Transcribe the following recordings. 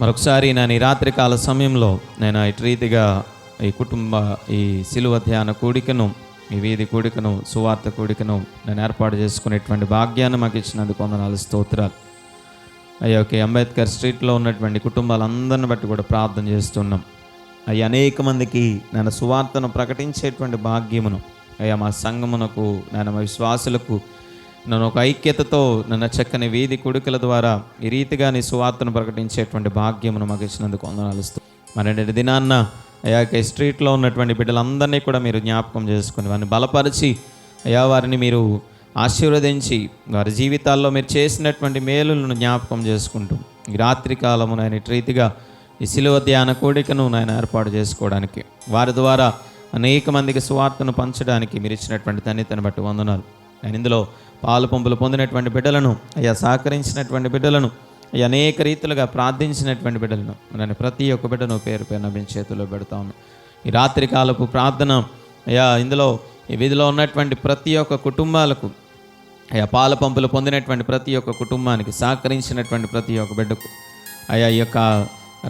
మరొకసారి నేను ఈ రాత్రికాల సమయంలో నేను ఇటు రీతిగా ఈ సిలువ ధ్యాన కూడికను, ఈ వీధి కూడికను, సువార్త కూడికను నేను ఏర్పాటు చేసుకునేటువంటి భాగ్యాన్ని మాకు ఇచ్చినందుకు వందనాలు, స్తోత్రాలు. అయ్యా అంబేద్కర్ స్ట్రీట్లో ఉన్నటువంటి కుటుంబాలందరిని బట్టి కూడా ప్రార్థన చేస్తున్నాం. అయ్యా అనేక మందికి నేను సువార్తను ప్రకటించేటువంటి భాగ్యమును అయ్యా మా సంఘమునకు, నేను మా విశ్వాసులకు నన్ను ఒక ఐక్యతతో నన్ను చక్కని వీధి కూడికల ద్వారా ఈ రీతిగా నీ సువార్తను ప్రకటించేటువంటి భాగ్యమును మాకు ఇచ్చినందుకు వందనాలు. మరి దినాన్న అయ్యా స్ట్రీట్లో ఉన్నటువంటి బిడ్డలందరినీ కూడా మీరు జ్ఞాపకం చేసుకుని వారిని బలపరిచి అయ్యా వారిని మీరు ఆశీర్వదించి వారి జీవితాల్లో మీరు చేసినటువంటి మేలులను జ్ఞాపకం చేసుకుంటూ ఈ రాత్రి కాలము నాయన ఇటు రీతిగా ఈ సిలువ ధ్యాన కోడికను నాయన ఏర్పాటు చేసుకోవడానికి, వారి ద్వారా అనేక మందికి సువార్తను పంచడానికి మీరు ఇచ్చినటువంటి ధన్యతను బట్టి వందనాలు. నేను ఇందులో పాలు పంపులు పొందినటువంటి బిడ్డలను అయ్యా, సహకరించినటువంటి బిడ్డలను అయ్యా, అనేక రీతులుగా ప్రార్థించినటువంటి బిడ్డలను నేను ప్రతి ఒక్క బిడ్డను పేరు పేరున మీ చేతుల్లో పెడతా ఉన్నాను. ఈ రాత్రి కాలపు ప్రార్థన అయ్యా, ఇందులో ఈ వీధిలో ఉన్నటువంటి ప్రతి ఒక్క కుటుంబాలకు అయ్యా, పాల పంపులు పొందినటువంటి ప్రతి ఒక్క కుటుంబానికి, సహకరించినటువంటి ప్రతి ఒక్క బిడ్డకు అయ్యా, ఈ యొక్క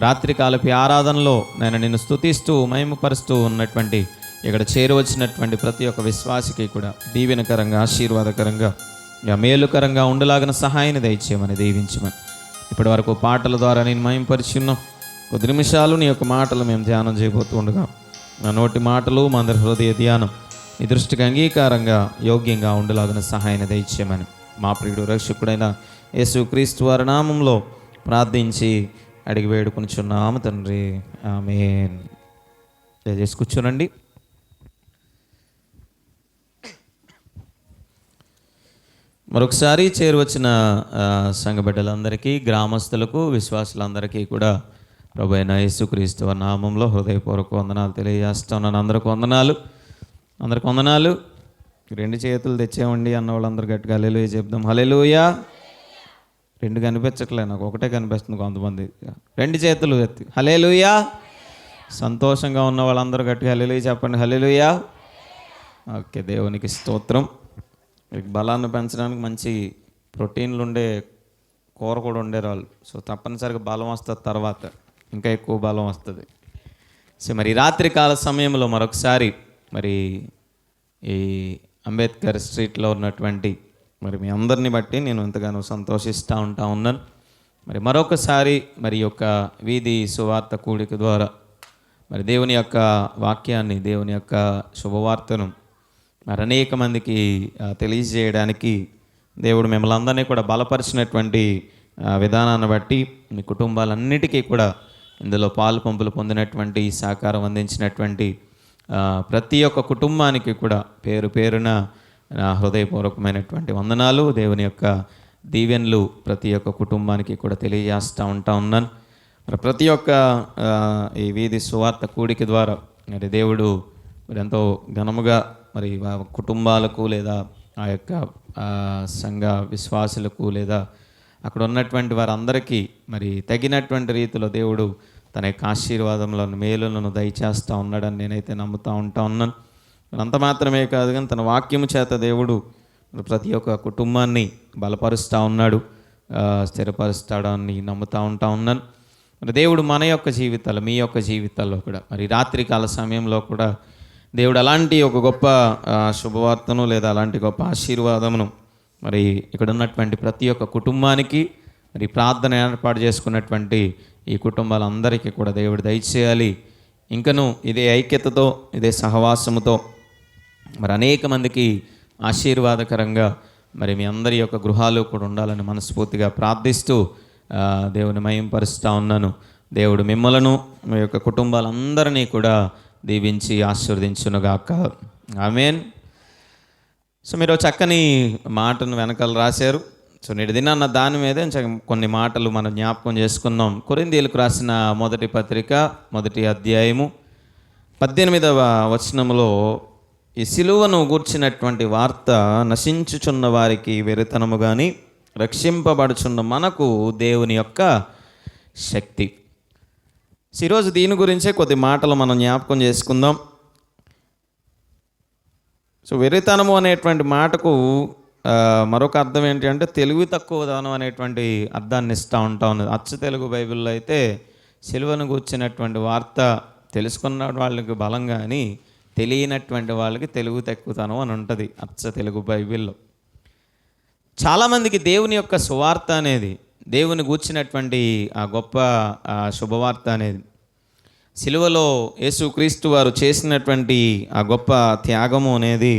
రాత్రికాలపు ఆరాధనలో నేను నిన్ను స్తుతిస్తూ మహిమపరుస్తూ ఉన్నటువంటి ఇక్కడ చేరువచ్చినటువంటి ప్రతి ఒక్క విశ్వాసికి కూడా దీవెనకరంగా, ఆశీర్వాదకరంగా, మేలుకరంగా ఉండలాగిన సహాయాన్ని దయచేయమని, దీవించమని ఇప్పటి వరకు పాటల ద్వారా నేను మహిమపరిచున్నాం. కొద్ది నిమిషాలు నీ యొక్క మాటలు మేము ధ్యానం చేయబోతూ ఉండగా నా నోటి మాటలు, మా అందరి హృదయ ధ్యానం నీ దృష్టికి అంగీకారంగా, యోగ్యంగా ఉండలాగిన సహాయాన్ని దయచేయమని మా ప్రియుడు రక్షకుడైన యేసుక్రీస్తు వారి నామంలో ప్రార్థించి అడిగి వేడుకొనిచున్నాము తండ్రి, ఆమేన్. దయచేసి కూర్చోనండి. మరొకసారి చేరువచ్చిన సంఘ బిడ్డలందరికీ, గ్రామస్తులకు, విశ్వాసులందరికీ కూడా ప్రభు అయిన యేసుక్రీస్తు వారి నామంలో హృదయపూర్వక వందనాలు తెలియజేస్తున్నాను. అందరికి వందనాలు, అందరికి వందనాలు. 2 చేతులు తెచ్చామండి అన్న వాళ్ళందరూ గట్టిగా హల్లెలూయా చెప్దాం. హల్లెలూయా. 2 కనిపించట్లే, నాకు ఒకటే కనిపిస్తుంది కొంతమంది. 2 చేతులు ఎత్తి హల్లెలూయా. సంతోషంగా ఉన్న వాళ్ళందరూ గట్టిగా హల్లెలూయా చెప్పండి. హల్లెలూయా. ఓకే, దేవునికి స్తోత్రం. బలాన్ని పెంచడానికి మంచి ప్రోటీన్లు ఉండే కూర కూడా ఉండేవాళ్ళు. సో తప్పనిసరిగా బలం వస్తుంది, తర్వాత ఇంకా ఎక్కువ బలం వస్తుంది. సో మరి రాత్రి కాల సమయంలో మరొకసారి మరి ఈ అంబేద్కర్ స్ట్రీట్లో ఉన్నటువంటి మరి మీ అందరిని బట్టి నేను ఎంతగానో సంతోషిస్తూ ఉన్నాను. మరి మరొకసారి మరి యొక్క వీధి సువార్త కూడిక ద్వారా మరి దేవుని యొక్క వాక్యాన్ని, దేవుని యొక్క శుభవార్తను మరి అనేక మందికి తెలియజేయడానికి దేవుడు మిమ్మల్ని అందరినీ కూడా బలపరిచినటువంటి విధానాన్ని బట్టి మీ కుటుంబాలన్నిటికీ కూడా ఇందులో పాలు పంపులు పొందినటువంటి, సహకారం అందించినటువంటి ప్రతి ఒక్క కుటుంబానికి కూడా పేరు పేరున హృదయపూర్వకమైనటువంటి వందనాలు, దేవుని యొక్క దీవెనలు ప్రతి ఒక్క కుటుంబానికి కూడా తెలియజేస్తూ ఉన్నాను. మరి ప్రతి ఒక్క ఈ వీధి సువార్త కూడిక ద్వారా మరి దేవుడు మరి ఎంతో ఘనముగా మరి కుటుంబాలకు, లేదా ఆ యొక్క సంఘ విశ్వాసులకు, లేదా అక్కడ ఉన్నటువంటి వారందరికీ మరి తగినటువంటి రీతిలో దేవుడు తన యొక్క ఆశీర్వాదములను, మేలులను దయచేస్తూ ఉన్నాడని నేనైతే నమ్ముతూ ఉన్నాను. అంత మాత్రమే కాదు కానీ తన వాక్యము చేత దేవుడు ప్రతి ఒక్క కుటుంబాన్ని బలపరుస్తూ ఉన్నాడు, స్థిరపరుస్తాడని నమ్ముతూ ఉన్నాను. మరి దేవుడు మన యొక్క జీవితాలు, మీ యొక్క జీవితాల్లో కూడా మరి రాత్రికాల సమయంలో కూడా దేవుడు అలాంటి ఒక గొప్ప శుభవార్తను, లేదా అలాంటి గొప్ప ఆశీర్వాదమును మరి ఇక్కడ ఉన్నటువంటి ప్రతి ఒక్క కుటుంబానికి, మరి ప్రార్థన ఏర్పాటు చేసుకున్నటువంటి ఈ కుటుంబాలందరికీ కూడా దేవుడు దయచేయాలి. ఇంకను ఇదే ఐక్యతతో, ఇదే సహవాసముతో మరి అనేక మందికి ఆశీర్వాదకరంగా మరి మీ అందరి యొక్క గృహాలు కూడా ఉండాలని మనస్ఫూర్తిగా ప్రార్థిస్తూ దేవుని మహింపరుస్తూ ఉన్నాను. దేవుడు మిమ్మలను, మీ యొక్క కుటుంబాలందరినీ కూడా దీవించి ఆశీర్వదించునుగాక. ఆమేన్. సో మీరు చక్కని మాటను వెనకాల రాశారు. సో నేటి దినాన్న దాని మీద కొన్ని మాటలు మనం జ్ఞాపకం చేసుకున్నాం. కొరింథీయులకు రాసిన మొదటి పత్రిక 1వ అధ్యాయము 18వ వచనములో ఈ సిలువను గూర్చినటువంటి వార్త నశించుచున్న వారికి వెరితనము కానీ రక్షింపబడుచున్న మనకు దేవుని యొక్క శక్తి. ఈరోజు దీని గురించే కొద్ది మాటలు మనం జ్ఞాపకం చేసుకుందాం. సో వెరితనము అనేటువంటి మాటకు మరొక అర్థం ఏంటి అంటే తెలివి తక్కువదనం అనేటువంటి అర్థాన్ని ఇస్తూ ఉంటా ఉన్నది. అచ్చ తెలుగు బైబిల్లో అయితే సిలువను గూర్చినటువంటి వార్త తెలుసుకున్న వాళ్ళకి బలం కానీ తెలియనటువంటి వాళ్ళకి తెలుగు తక్కువతనం అని ఉంటుంది అచ్చ తెలుగు బైబిల్లో. చాలామందికి దేవుని యొక్క సువార్త అనేది, దేవుని గూర్చినటువంటి ఆ గొప్ప శుభవార్త అనేది, సిలువలో యేసుక్రీస్తు వారు చేసినటువంటి ఆ గొప్ప త్యాగము అనేది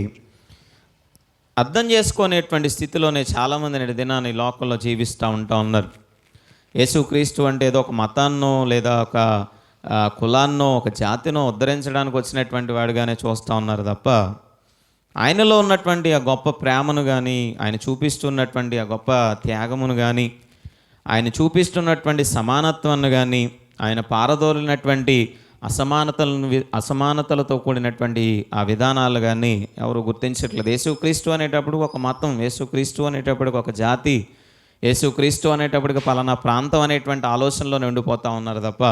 అర్థం చేసుకునేటువంటి స్థితిలోనే చాలామంది నేటి దినాన్ని లోకంలో జీవిస్తూ ఉన్నారు. యేసుక్రీస్తు అంటే ఏదో ఒక మతాన్నో లేదా ఒక కులాన్నో ఒక జాతినో ఉద్ధరించడానికి వచ్చినటువంటి వాడుగానే చూస్తూ ఉన్నారు తప్ప ఆయనలో ఉన్నటువంటి ఆ గొప్ప ప్రేమను కానీ, ఆయన చూపిస్తున్నటువంటి ఆ గొప్ప త్యాగమును కానీ, ఆయన చూపిస్తున్నటువంటి సమానత్వాన్ని కానీ, ఆయన పారదోలినటువంటి అసమానతలతో కూడినటువంటి ఆ విధానాలు కానీ ఎవరు గుర్తించట్లేదు. యేసుక్రీస్తు అనేటప్పుడు ఒక మతం, యేసుక్రీస్తు అనేటప్పటికి ఒక జాతి, యేసుక్రీస్తు అనేటప్పటికి పలానా ప్రాంతం అనేటువంటి ఆలోచనలోనే ఉండిపోతూ ఉన్నారు తప్ప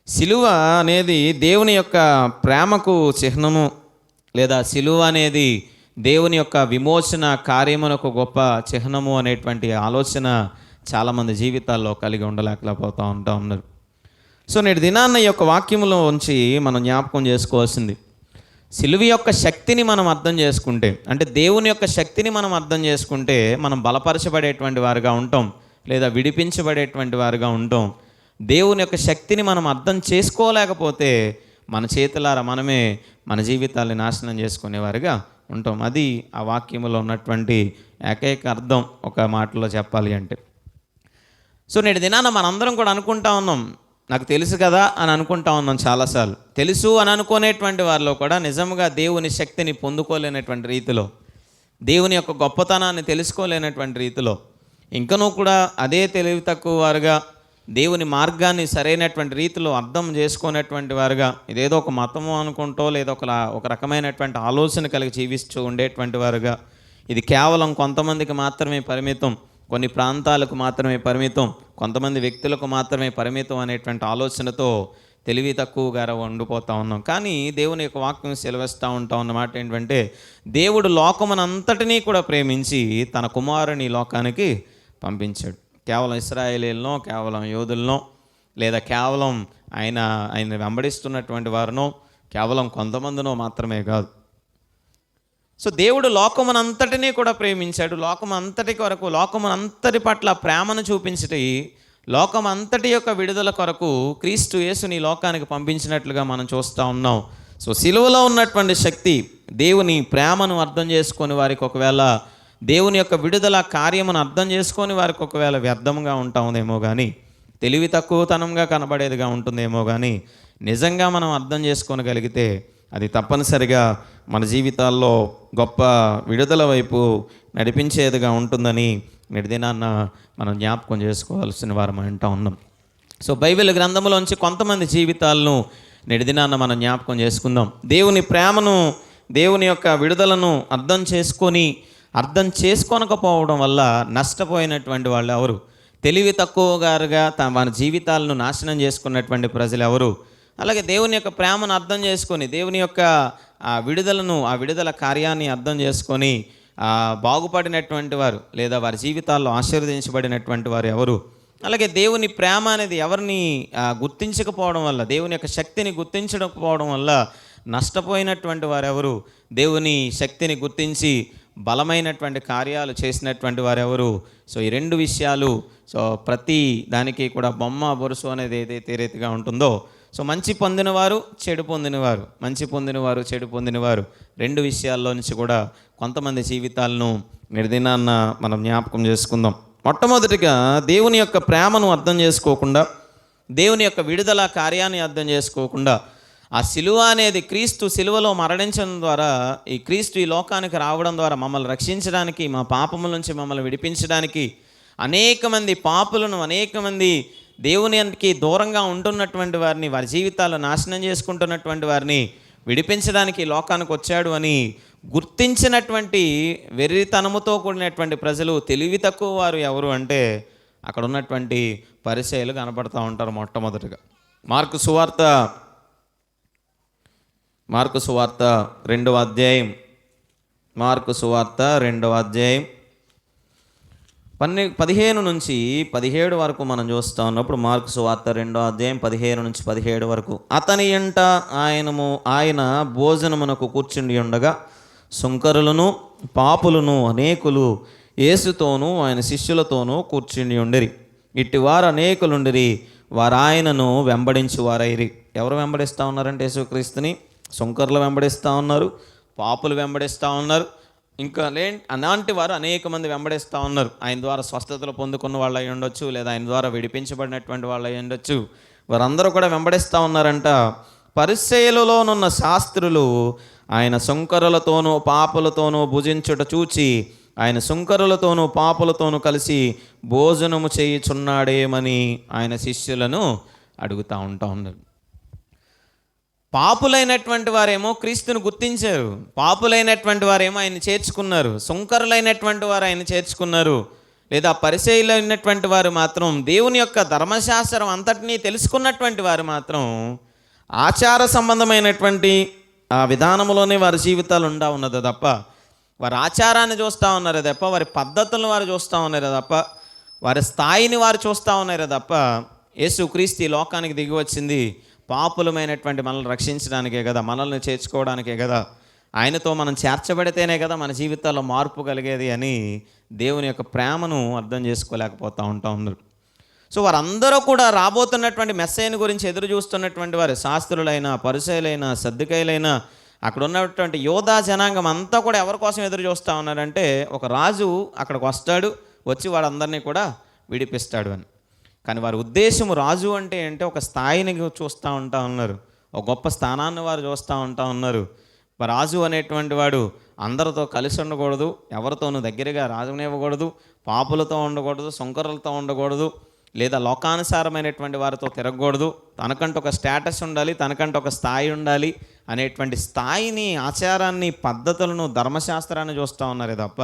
సిలువ అనేది దేవుని యొక్క ప్రేమకు చిహ్నము, లేదా సిలువ అనేది దేవుని యొక్క విమోచన కార్యమునకు గొప్ప చిహ్నము అనేటువంటి ఆలోచన చాలామంది జీవితాల్లో కలిగి ఉండలేకపోతూ ఉన్నారు. సో నేటి దినాన్న ఈ యొక్క వాక్యములో ఉంచి మనం జ్ఞాపకం చేసుకోవాల్సింది, సిలువ యొక్క శక్తిని మనం అర్థం చేసుకుంటే, అంటే దేవుని యొక్క శక్తిని మనం అర్థం చేసుకుంటే మనం బలపరచబడేటువంటి వారుగా ఉంటాం, లేదా విడిపించబడేటువంటి వారుగా ఉంటాం. దేవుని యొక్క శక్తిని మనం అర్థం చేసుకోలేకపోతే మన చేతులారా మనమే మన జీవితాన్ని నాశనం చేసుకునేవారుగా ఉంటాం. అది ఆ వాక్యములో ఉన్నటువంటి ఏకైక అర్థం ఒక మాటలో చెప్పాలి అంటే. సో నేటి దినాన మనందరం కూడా అనుకుంటా ఉన్నాం, నాకు తెలుసు కదా అని అనుకుంటా ఉన్నాం చాలాసార్లు. తెలుసు అని అనుకునేటువంటి వారిలో కూడా నిజంగా దేవుని శక్తిని పొందుకోలేనటువంటి రీతిలో, దేవుని యొక్క గొప్పతనాన్ని తెలుసుకోలేనటువంటి రీతిలో, ఇంకనూ కూడా అదే తెలివి తక్కువ వారుగా, దేవుని మార్గాన్ని సరైనటువంటి రీతిలో అర్థం చేసుకునేటువంటి వారుగా, ఇదేదో ఒక మతము అనుకుంటూ లేదా ఒక రకమైనటువంటి ఆలోచన కలిగి జీవిస్తూ ఉండేటువంటి వారుగా, ఇది కేవలం కొంతమందికి మాత్రమే పరిమితం, కొన్ని ప్రాంతాలకు మాత్రమే పరిమితం, కొంతమంది వ్యక్తులకు మాత్రమే పరిమితం అనేటువంటి ఆలోచనతో తెలివి తక్కువగా ఉండిపోతూ ఉన్నాం. కానీ దేవుని యొక్క వాక్యం సెలవిస్తూ ఉన్నమాట ఏంటంటే, దేవుడు లోకమునంతటినీ కూడా ప్రేమించి తన కుమారుని లోకానికి పంపించాడు. కేవలం ఇశ్రాయేలీలనో, కేవలం యోధులనో, లేదా కేవలం ఆయన వెంబడిస్తున్నటువంటి వారినో, కేవలం కొంతమందినో మాత్రమే కాదు. సో దేవుడు లోకమునంతటినీ కూడా ప్రేమించాడు. లోకమంతటి కొరకు, లోకమునంతటి పట్ల ప్రేమను చూపించి లోకమంతటి యొక్క విడుదల కొరకు క్రీస్తు యేసుని లోకానికి పంపించినట్లుగా మనం చూస్తూ ఉన్నాం. సో సిలువలో ఉన్నటువంటి శక్తి, దేవుని ప్రేమను అర్థం చేసుకొని వారికి ఒకవేళ దేవుని యొక్క విడుదల కార్యమును అర్థం చేసుకొని వారికి ఒకవేళ వ్యర్థంగా ఉంటుందేమో కానీ, తెలివి తక్కువతనంగా కనబడేదిగా ఉంటుందేమో కానీ, నిజంగా మనం అర్థం చేసుకోగలిగితే అది తప్పనిసరిగా మన జీవితాల్లో గొప్ప విడుదల వైపు నడిపించేదిగా ఉంటుందని నేటి దినాన్న మనం జ్ఞాపకం చేసుకోవాల్సిన వారం అంటూ ఉన్నాం. సో బైబిల్ గ్రంథంలోంచి కొంతమంది జీవితాలను నేటి దినాన్న మనం జ్ఞాపకం చేసుకుందాం. దేవుని ప్రేమను, దేవుని యొక్క విడుదలను అర్థం చేసుకోనకపోవడం వల్ల నష్టపోయినటువంటి వాళ్ళు ఎవరు? తెలివి తక్కువగారుగా మన జీవితాలను నాశనం చేసుకున్నటువంటి ప్రజలు ఎవరు? అలాగే దేవుని యొక్క ప్రేమను అర్థం చేసుకొని, దేవుని యొక్క ఆ విడుదల కార్యాన్ని అర్థం చేసుకొని బాగుపడినటువంటి వారు, లేదా వారి జీవితాల్లో ఆశీర్వదించబడినటువంటి వారు ఎవరు? అలాగే దేవుని ప్రేమ అనేది ఎవరిని గుర్తించకపోవడం వల్ల, దేవుని యొక్క శక్తిని గుర్తించకపోవడం వల్ల నష్టపోయినటువంటి వారు ఎవరు? దేవుని శక్తిని గుర్తించి బలమైనటువంటి కార్యాలు చేసినటువంటి వారు ఎవరు? సో ఈ రెండు విషయాలు, సో ప్రతి దానికి కూడా బొమ్మ బొరుసు అనేది ఏదైతే రీతిగా ఉంటుందో, సో మంచి పొందినవారు, చెడు పొందినవారు, మంచి పొందినవారు, చెడు పొందినవారు, రెండు విషయాల్లో నుంచి కూడా కొంతమంది జీవితాలను నిర్దినాన్న మనం జ్ఞాపకం చేసుకుందాం. మొట్టమొదటిగా దేవుని యొక్క ప్రేమను అర్థం చేసుకోకుండా, దేవుని యొక్క విడుదల కార్యాన్ని అర్థం చేసుకోకుండా, ఆ సిలువ అనేది క్రీస్తు సిలువలో మరణించడం ద్వారా, ఈ క్రీస్తు ఈ లోకానికి రావడం ద్వారా మమ్మల్ని రక్షించడానికి, మా పాపముల నుంచి మమ్మల్ని విడిపించడానికి, అనేక మంది పాపులను, అనేక మంది దేవునికి దూరంగా ఉంటున్నటువంటి వారిని, వారి జీవితాలు నాశనం చేసుకుంటున్నటువంటి వారిని విడిపించడానికి లోకానికి వచ్చాడు అని గుర్తించినటువంటి వెర్రితనముతో కూడినటువంటి ప్రజలు, తెలివి తక్కువ వారు ఎవరు అంటే అక్కడ ఉన్నటువంటి పరిచయాలు కనపడుతూ ఉంటారు. మొట్టమొదటిగా మార్కు సువార్త 2వ అధ్యాయం, మార్కు సువార్త 2వ అధ్యాయం 15 నుంచి 17 వరకు మనం చూస్తూ ఉన్నప్పుడు మార్కు సువార్త 2వ అధ్యాయం 15 నుంచి 17 వరకు. అతని ఇంట ఆయన భోజనమునకు కూర్చుండి ఉండగా సుంకరులను పాపులను అనేకులు యేసుతోనూ ఆయన శిష్యులతోనూ కూర్చుండి ఉండిరి. ఇట్టివారు అనేకులుండిరి, వారు ఆయనను వెంబడించి వారైరి. ఎవరు వెంబడిస్తూ ఉన్నారంటే యేసుక్రీస్తుని? సుంకరులు వెంబడిస్తూ ఉన్నారు, పాపులు వెంబడిస్తూ ఉన్నారు, ఇంకా అలాంటి వారు అనేక మంది వెంబడిస్తూ ఉన్నారు. ఆయన ద్వారా స్వస్థతలు పొందుకున్న వాళ్ళు అయి ఉండొచ్చు, లేదా ఆయన ద్వారా విడిపించబడినటువంటి వాళ్ళు అయి ఉండొచ్చు. వారందరూ కూడా వెంబడిస్తూ ఉన్నారంట. పరిసయ్యులలోనున్న శాస్త్రులు ఆయన సుంకరులతోనూ పాపులతోనూ భుజించుట చూచి ఆయన సుంకరులతోనూ పాపులతోనూ కలిసి భోజనము చేయుచున్నాడేమని ఆయన శిష్యులను అడుగుతూ ఉన్నారు. పాపులైనటువంటి వారేమో క్రీస్తుని గుర్తించారు, పాపులైనటువంటి వారేమో ఆయన చేర్చుకున్నారు, సుంకరులైనటువంటి వారు ఆయన చేర్చుకున్నారు. లేదా పరిసయ్యులైనటువంటి వారు మాత్రం దేవుని యొక్క ధర్మశాస్త్రం అంతటినీ తెలుసుకున్నటువంటి వారు మాత్రం ఆచార సంబంధమైనటువంటి ఆ విధానంలోనే వారి జీవితాలు ఉన్నది తప్ప, వారి ఆచారాన్ని చూస్తూ ఉన్నారే తప్ప, వారి పద్ధతులను వారు చూస్తూ ఉన్నారే తప్ప, వారి స్థాయిని వారు చూస్తూ ఉన్నారే తప్ప, యేసుక్రీస్తు ఈ లోకానికి దిగి వచ్చింది పాపులమైనటువంటి మనల్ని రక్షించడానికే కదా, మనల్ని చేర్చుకోవడానికే కదా, ఆయనతో మనం చేర్చబడితేనే కదా మన జీవితాల్లో మార్పు కలిగేది అని దేవుని యొక్క ప్రేమను అర్థం చేసుకోలేకపోతూ ఉన్నారు. సో వారందరూ కూడా రాబోతున్నటువంటి మెస్సయ్యను గురించి ఎదురు చూస్తున్నటువంటి వారు, శాస్త్రులైనా పరిసయ్యులైనా సద్దుకయ్యులైనా అక్కడ ఉన్నటువంటి యోధా జనాంగం అంతా కూడా ఎవరి కోసం ఎదురు చూస్తూ ఉన్నారంటే, ఒక రాజు అక్కడికి వస్తాడు, వచ్చి వాడందరినీ కూడా విడిపిస్తాడు అని. కానీ వారి ఉద్దేశం రాజు అంటే ఏంటంటే ఒక స్థాయిని చూస్తూ ఉన్నారు, ఒక గొప్ప స్థానాన్ని వారు చూస్తూ ఉన్నారు. రాజు అనేటువంటి వాడు అందరితో కలిసి ఉండకూడదు, ఎవరితోనూ దగ్గరగా రాజునివ్వకూడదు, పాపులతో ఉండకూడదు, సుంకరులతో ఉండకూడదు, లేదా లోకానుసారమైనటువంటి వారితో తిరగకూడదు, తనకంటూ ఒక స్టేటస్ ఉండాలి, తనకంటూ ఒక స్థాయి ఉండాలి అనేటువంటి స్థాయిని, ఆచారాన్ని, పద్ధతులను, ధర్మశాస్త్రాన్ని చూస్తూ ఉన్నారే తప్ప,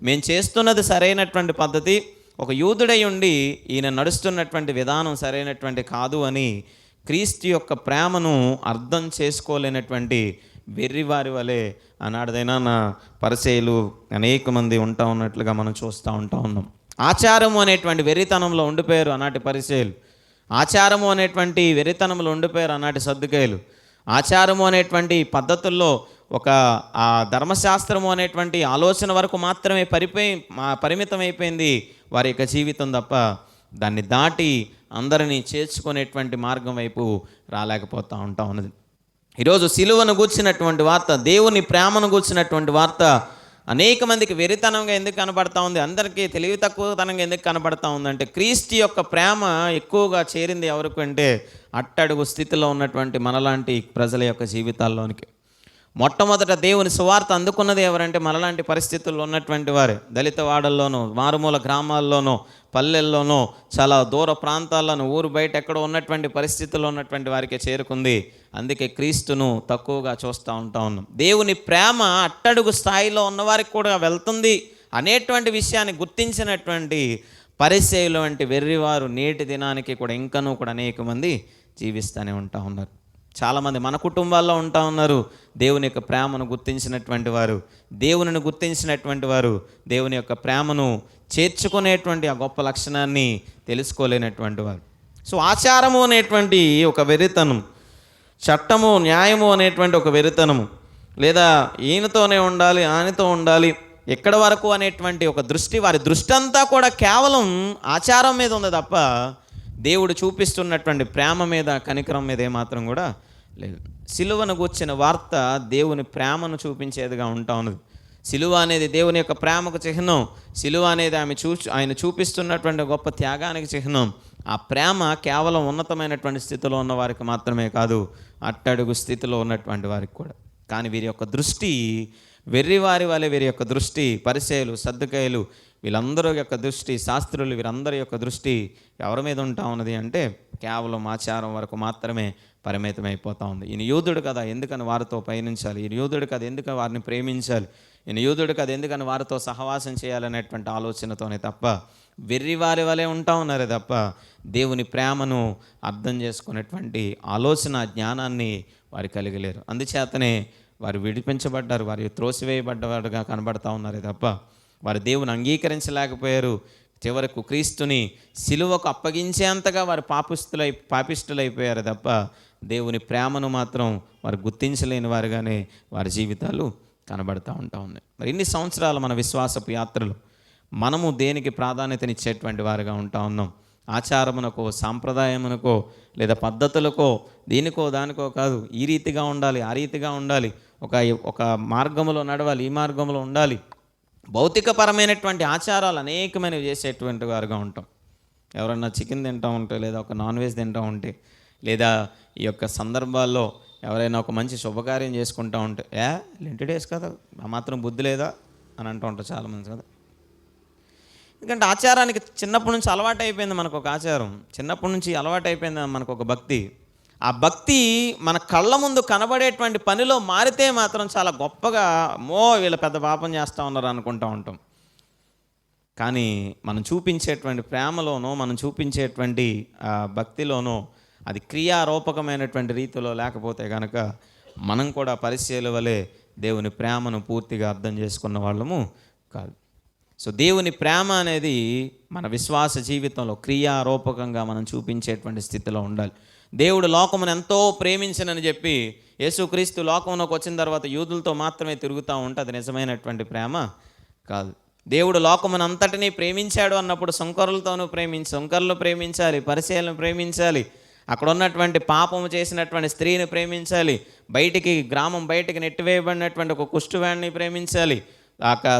మేము చేస్తున్నది సరైనటువంటి పద్ధతి, ఒక యూదుడై ఉండి ఈయన నడుస్తున్నటువంటి విధానం సరైనటువంటి కాదు అని క్రీస్తు యొక్క ప్రేమను అర్థం చేసుకోలేనటువంటి వెర్రివారి వలె ఆనాడదైనా నా పరిసయ్యులు అనేక మంది ఉన్నట్లుగా మనం చూస్తూ ఉన్నాం. ఆచారము అనేటువంటి వెర్రితనంలో ఉండిపోయారు ఆనాటి పరిసయ్యులు, ఆచారము అనేటువంటి వెర్రితనంలో ఉండిపోయారు ఆనాటి సద్దుకయ్యులు. ఆచారము అనేటువంటి పద్ధతుల్లో ఒక ఆ ధర్మశాస్త్రము అనేటువంటి ఆలోచన వరకు మాత్రమే పరిమితమైపోయింది వారి యొక్క జీవితం తప్ప, దాన్ని దాటి అందరినీ చేర్చుకునేటువంటి మార్గం వైపు రాలేకపోతూ ఉన్నది. ఈరోజు సిలువను గూర్చినటువంటి వార్త, దేవుని ప్రేమను గూర్చినటువంటి వార్త అనేక మందికి వెరితనంగా ఎందుకు కనబడతా ఉంది, అందరికీ తెలివి తక్కువతనంగా ఎందుకు కనబడతా ఉందంటే, క్రీస్తు యొక్క ప్రేమ ఎక్కువగా చేరింది ఎవరికి అంటే అట్టడుగు స్థితిలో ఉన్నటువంటి మనలాంటి ప్రజల యొక్క జీవితాల్లోనికి. మొట్టమొదట దేవుని సువార్త అందుకున్నది ఎవరంటే మనలాంటి పరిస్థితుల్లో ఉన్నటువంటి వారే. దళిత వాడల్లోనూ, మారుమూల గ్రామాల్లోనూ, పల్లెల్లోనూ, చాలా దూర ప్రాంతాల్లోనూ, ఊరు బయట ఎక్కడో ఉన్నటువంటి పరిస్థితుల్లో ఉన్నటువంటి వారికి చేరుకుంది. అందుకే క్రీస్తును తక్కువగా చూస్తూ ఉన్నాం. దేవుని ప్రేమ అట్టడుగు స్థాయిలో ఉన్నవారికి కూడా వెళ్తుంది అనేటువంటి విషయాన్ని గుర్తించినటువంటి పరిసయ్యులు వంటి వెర్రివారు నేటి దినానికి కూడా ఇంకనూ కూడా అనేక మంది జీవిస్తూనే ఉన్నారు. చాలామంది మన కుటుంబాల్లో ఉన్నారు దేవుని యొక్క ప్రేమను గుర్తించినటువంటి వారు, దేవునిని గుర్తించినటువంటి వారు, దేవుని యొక్క ప్రేమను చేర్చుకునేటువంటి ఆ గొప్ప లక్షణాన్ని తెలుసుకోలేనటువంటి వారు. సో ఆచారము అనేటువంటి ఒక వెర్రితనం, చట్టము న్యాయము అనేటువంటి ఒక వెర్రితనము, లేదా ఈయనతోనే ఉండాలి, ఆయనతో ఉండాలి, ఎక్కడ వరకు అనేటువంటి ఒక దృష్టి, వారి దృష్టి అంతా కూడా కేవలం ఆచారం మీద ఉంది తప్ప దేవుడు చూపిస్తున్నటువంటి ప్రేమ మీద, కనికరం మీద ఏమాత్రం కూడా లేదు. సిలువను గూర్చిన వార్త దేవుని ప్రేమను చూపించేదిగా ఉన్నది. సిలువ అనేది దేవుని యొక్క ప్రేమకు చిహ్నం. సిలువ అనేది ఆయన చూపిస్తున్నటువంటి గొప్ప త్యాగానికి చిహ్నం. ఆ ప్రేమ కేవలం ఉన్నతమైనటువంటి స్థితిలో ఉన్న వారికి మాత్రమే కాదు, అట్టడుగు స్థితిలో ఉన్నటువంటి వారికి కూడా. కానీ వీరి యొక్క దృష్టి వెర్రివారి వలె, వీరి యొక్క దృష్టి, పరిసయ్యులు, సద్దుకయ్యులు, వీళ్ళందరూ యొక్క దృష్టి, శాస్త్రులు, వీరందరి యొక్క దృష్టి ఎవరి మీద ఉంటా ఉన్నది అంటే కేవలం ఆచారం వరకు మాత్రమే పరిమితమైపోతూ ఉంది. ఈయన యూదుడు కదా, ఎందుకని వారితో పయనించాలి, ఈయన యూదుడు కదా, ఎందుకని వారిని ప్రేమించాలి, ఈయన యూదుడు కదా, ఎందుకని వారితో సహవాసం చేయాలనేటువంటి ఆలోచనతోనే తప్ప వెర్రివారి వలె ఉంటా ఉన్నారే తప్ప దేవుని ప్రేమను అర్థం చేసుకునేటువంటి ఆలోచన, జ్ఞానాన్ని వారు కలిగలేరు. అందుచేతనే వారు విడిపించబడ్డారు, వారు త్రోసివేయబడ్డవాడుగా కనబడతా ఉన్నారే తప్ప వారు దేవుని అంగీకరించలేకపోయారు. చివరకు క్రీస్తుని సిలువకు అప్పగించేంతగా వారు పాపిష్టులైపోయారు తప్ప దేవుని ప్రేమను మాత్రం వారు గుర్తించలేని వారుగానే వారి జీవితాలు కనబడుతూ ఉన్నాయి. మరి ఇన్ని సంవత్సరాలు మన విశ్వాసపు యాత్రలు మనము దేనికి ప్రాధాన్యతనిచ్చేటువంటి వారుగా ఉంటా ఉన్నాం? ఆచారమునకో, సాంప్రదాయమునకో, లేదా పద్ధతులకో, దీనికో దానికో కాదు. ఈ రీతిగా ఉండాలి, ఆ రీతిగా ఉండాలి, ఒక మార్గంలో నడవాలి, ఈ మార్గంలో ఉండాలి. భౌతికపరమైనటువంటి ఆచారాలు అనేకమైనవి చేసేటువంటి వారుగా ఉంటాం. ఎవరన్నా చికెన్ తింటూ ఉంటే, లేదా ఒక నాన్ వెజ్ తింటూ ఉంటే, లేదా ఈ యొక్క సందర్భాల్లో ఎవరైనా ఒక మంచి శుభకార్యం చేసుకుంటూ ఉంటే, లెంటి డేస్ కదా, ఆ మాత్రం బుద్ధి లేదా అని అంటూ ఉంటారు చాలామంది కదా. ఎందుకంటే ఆచారానికి చిన్నప్పటి నుంచి అలవాటు అయిపోయింది. మనకు ఒక ఆచారం చిన్నప్పటి నుంచి అలవాటు అయిపోయింది, మనకు ఒక భక్తి. ఆ భక్తి మన కళ్ళ ముందు కనబడేటువంటి పనిలో మారితే మాత్రం చాలా గొప్పగా వీళ్ళు పెద్ద పాపం చేస్తూ ఉన్నారు అనుకుంటూ ఉంటాం. కానీ మనం చూపించేటువంటి ప్రేమలోనో, మనం చూపించేటువంటి భక్తిలోనో అది క్రియారూపకమైనటువంటి రీతిలో లేకపోతే కనుక మనం కూడా పరిచయాల వలె దేవుని ప్రేమను పూర్తిగా అర్థం చేసుకున్న వాళ్ళము కాదు. సో దేవుని ప్రేమ అనేది మన విశ్వాస జీవితంలో క్రియారూపకంగా మనం చూపించేటువంటి స్థితిలో ఉండాలి. దేవుడు లోకమును ఎంతో ప్రేమించనని చెప్పి యేసుక్రీస్తు లోకంలోకి వచ్చిన తర్వాత యూదులతో మాత్రమే తిరుగుతూ ఉంటే అది నిజమైనటువంటి ప్రేమ కాదు. దేవుడు లోకమును అంతటినీ ప్రేమించాడు అన్నప్పుడు సుంకరులతోనూ సుంకరులు ప్రేమించాలి, పరిచయాలను ప్రేమించాలి, అక్కడ ఉన్నటువంటి పాపము చేసినటువంటి స్త్రీని ప్రేమించాలి, గ్రామం బయటికి నెట్టివేయబడినటువంటి ఒక కుష్ఠువాడిని ప్రేమించాలి,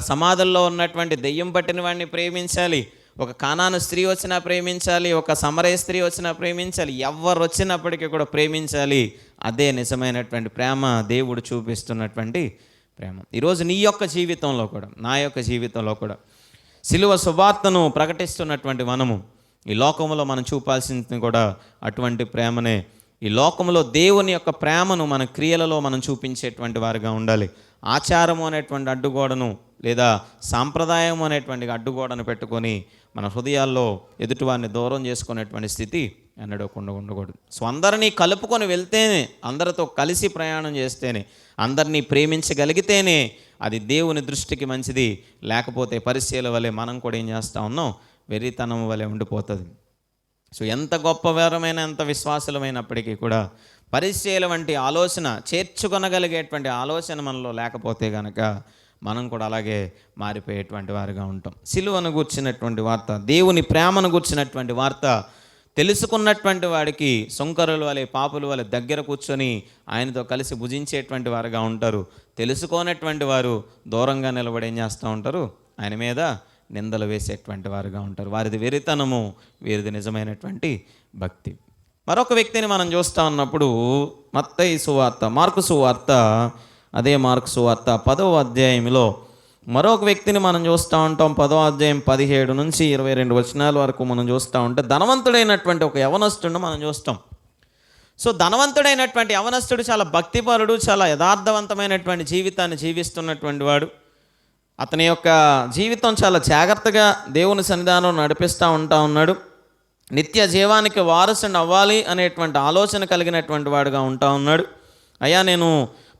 సమాధుల్లో ఉన్నటువంటి దెయ్యం పట్టిన వాడిని ప్రేమించాలి, ఒక కానాను స్త్రీ వచ్చినా ప్రేమించాలి, ఒక సమరయ స్త్రీ వచ్చినా ప్రేమించాలి, ఎవరు వచ్చినప్పటికీ కూడా ప్రేమించాలి. అదే నిజమైనటువంటి ప్రేమ, దేవుడు చూపిస్తున్నటువంటి ప్రేమ. ఈరోజు నీ యొక్క జీవితంలో కూడా, నా యొక్క జీవితంలో కూడా సిలువ సువార్తను ప్రకటిస్తున్నటువంటి మనము ఈ లోకంలో మనం చూపాల్సింది కూడా అటువంటి ప్రేమనే. ఈ లోకంలో దేవుని యొక్క ప్రేమను మన క్రియలలో మనం చూపించేటువంటి వారుగా ఉండాలి. ఆచారము అనేటువంటి అడ్డుగోడను, లేదా సాంప్రదాయం అనేటువంటి అడ్డుగోడను పెట్టుకొని మన హృదయాల్లో ఎదుటివారిని దూరం చేసుకునేటువంటి స్థితి ఎన్నడకుండా ఉండకూడదు. సో అందరినీ కలుపుకొని వెళ్తేనే, అందరితో కలిసి ప్రయాణం చేస్తేనే, అందరినీ ప్రేమించగలిగితేనే అది దేవుని దృష్టికి మంచిది. లేకపోతే పరిచయాల వలె మనం కూడా ఏం చేస్తూ ఉన్నాం, వెర్రితనం వలె ఉండిపోతుంది. సో ఎంత గొప్పవారమైన, ఎంత విశ్వాసులమైనప్పటికీ కూడా పరిచయాల వంటి ఆలోచన, చేర్చుకొనగలిగేటువంటి ఆలోచన మనలో లేకపోతే కనుక మనం కూడా అలాగే మారిపోయేటువంటి వారుగా ఉంటాం. సిలువను గూర్చినటువంటి వార్త, దేవుని ప్రేమను గూర్చినటువంటి వార్త తెలుసుకున్నటువంటి వాడికి సుంకరుల వలె, పాపుల వలె దగ్గర కూర్చొని ఆయనతో కలిసి భుజించేటువంటి వారుగా ఉంటారు. తెలుసుకోనటువంటి వారు దూరంగా నిలబడి ఏం చేస్తూ ఉంటారు, ఆయన మీద నిందలు వేసేటువంటి వారుగా ఉంటారు. వారిది వెరితనము, వీరిది నిజమైనటువంటి భక్తి. మరొక వ్యక్తిని మనం చూస్తూ ఉన్నప్పుడు మత్తయి సువార్త, మార్కు సువార్త, అదే మార్కు సువార్త 10వ అధ్యాయంలో మరొక వ్యక్తిని మనం చూస్తూ ఉంటాం. 10వ అధ్యాయం 17 నుంచి 22 వచనాల వరకు మనం చూస్తూ ఉంటే ధనవంతుడైనటువంటి ఒక యవనస్తుడిని మనం చూస్తాం. సో ధనవంతుడైనటువంటి యవనస్తుడు చాలా భక్తిపరుడు, చాలా యథార్థవంతమైనటువంటి జీవితాన్ని జీవిస్తున్నటువంటి వాడు. అతని యొక్క జీవితం చాలా జాగ్రత్తగా దేవుని సన్నిధానం నడిపిస్తూ ఉన్నాడు. నిత్య జీవానికి వారసుని అవ్వాలి అనేటువంటి ఆలోచన కలిగినటువంటి వాడుగా ఉంటా ఉన్నాడు. అయ్యా, నేను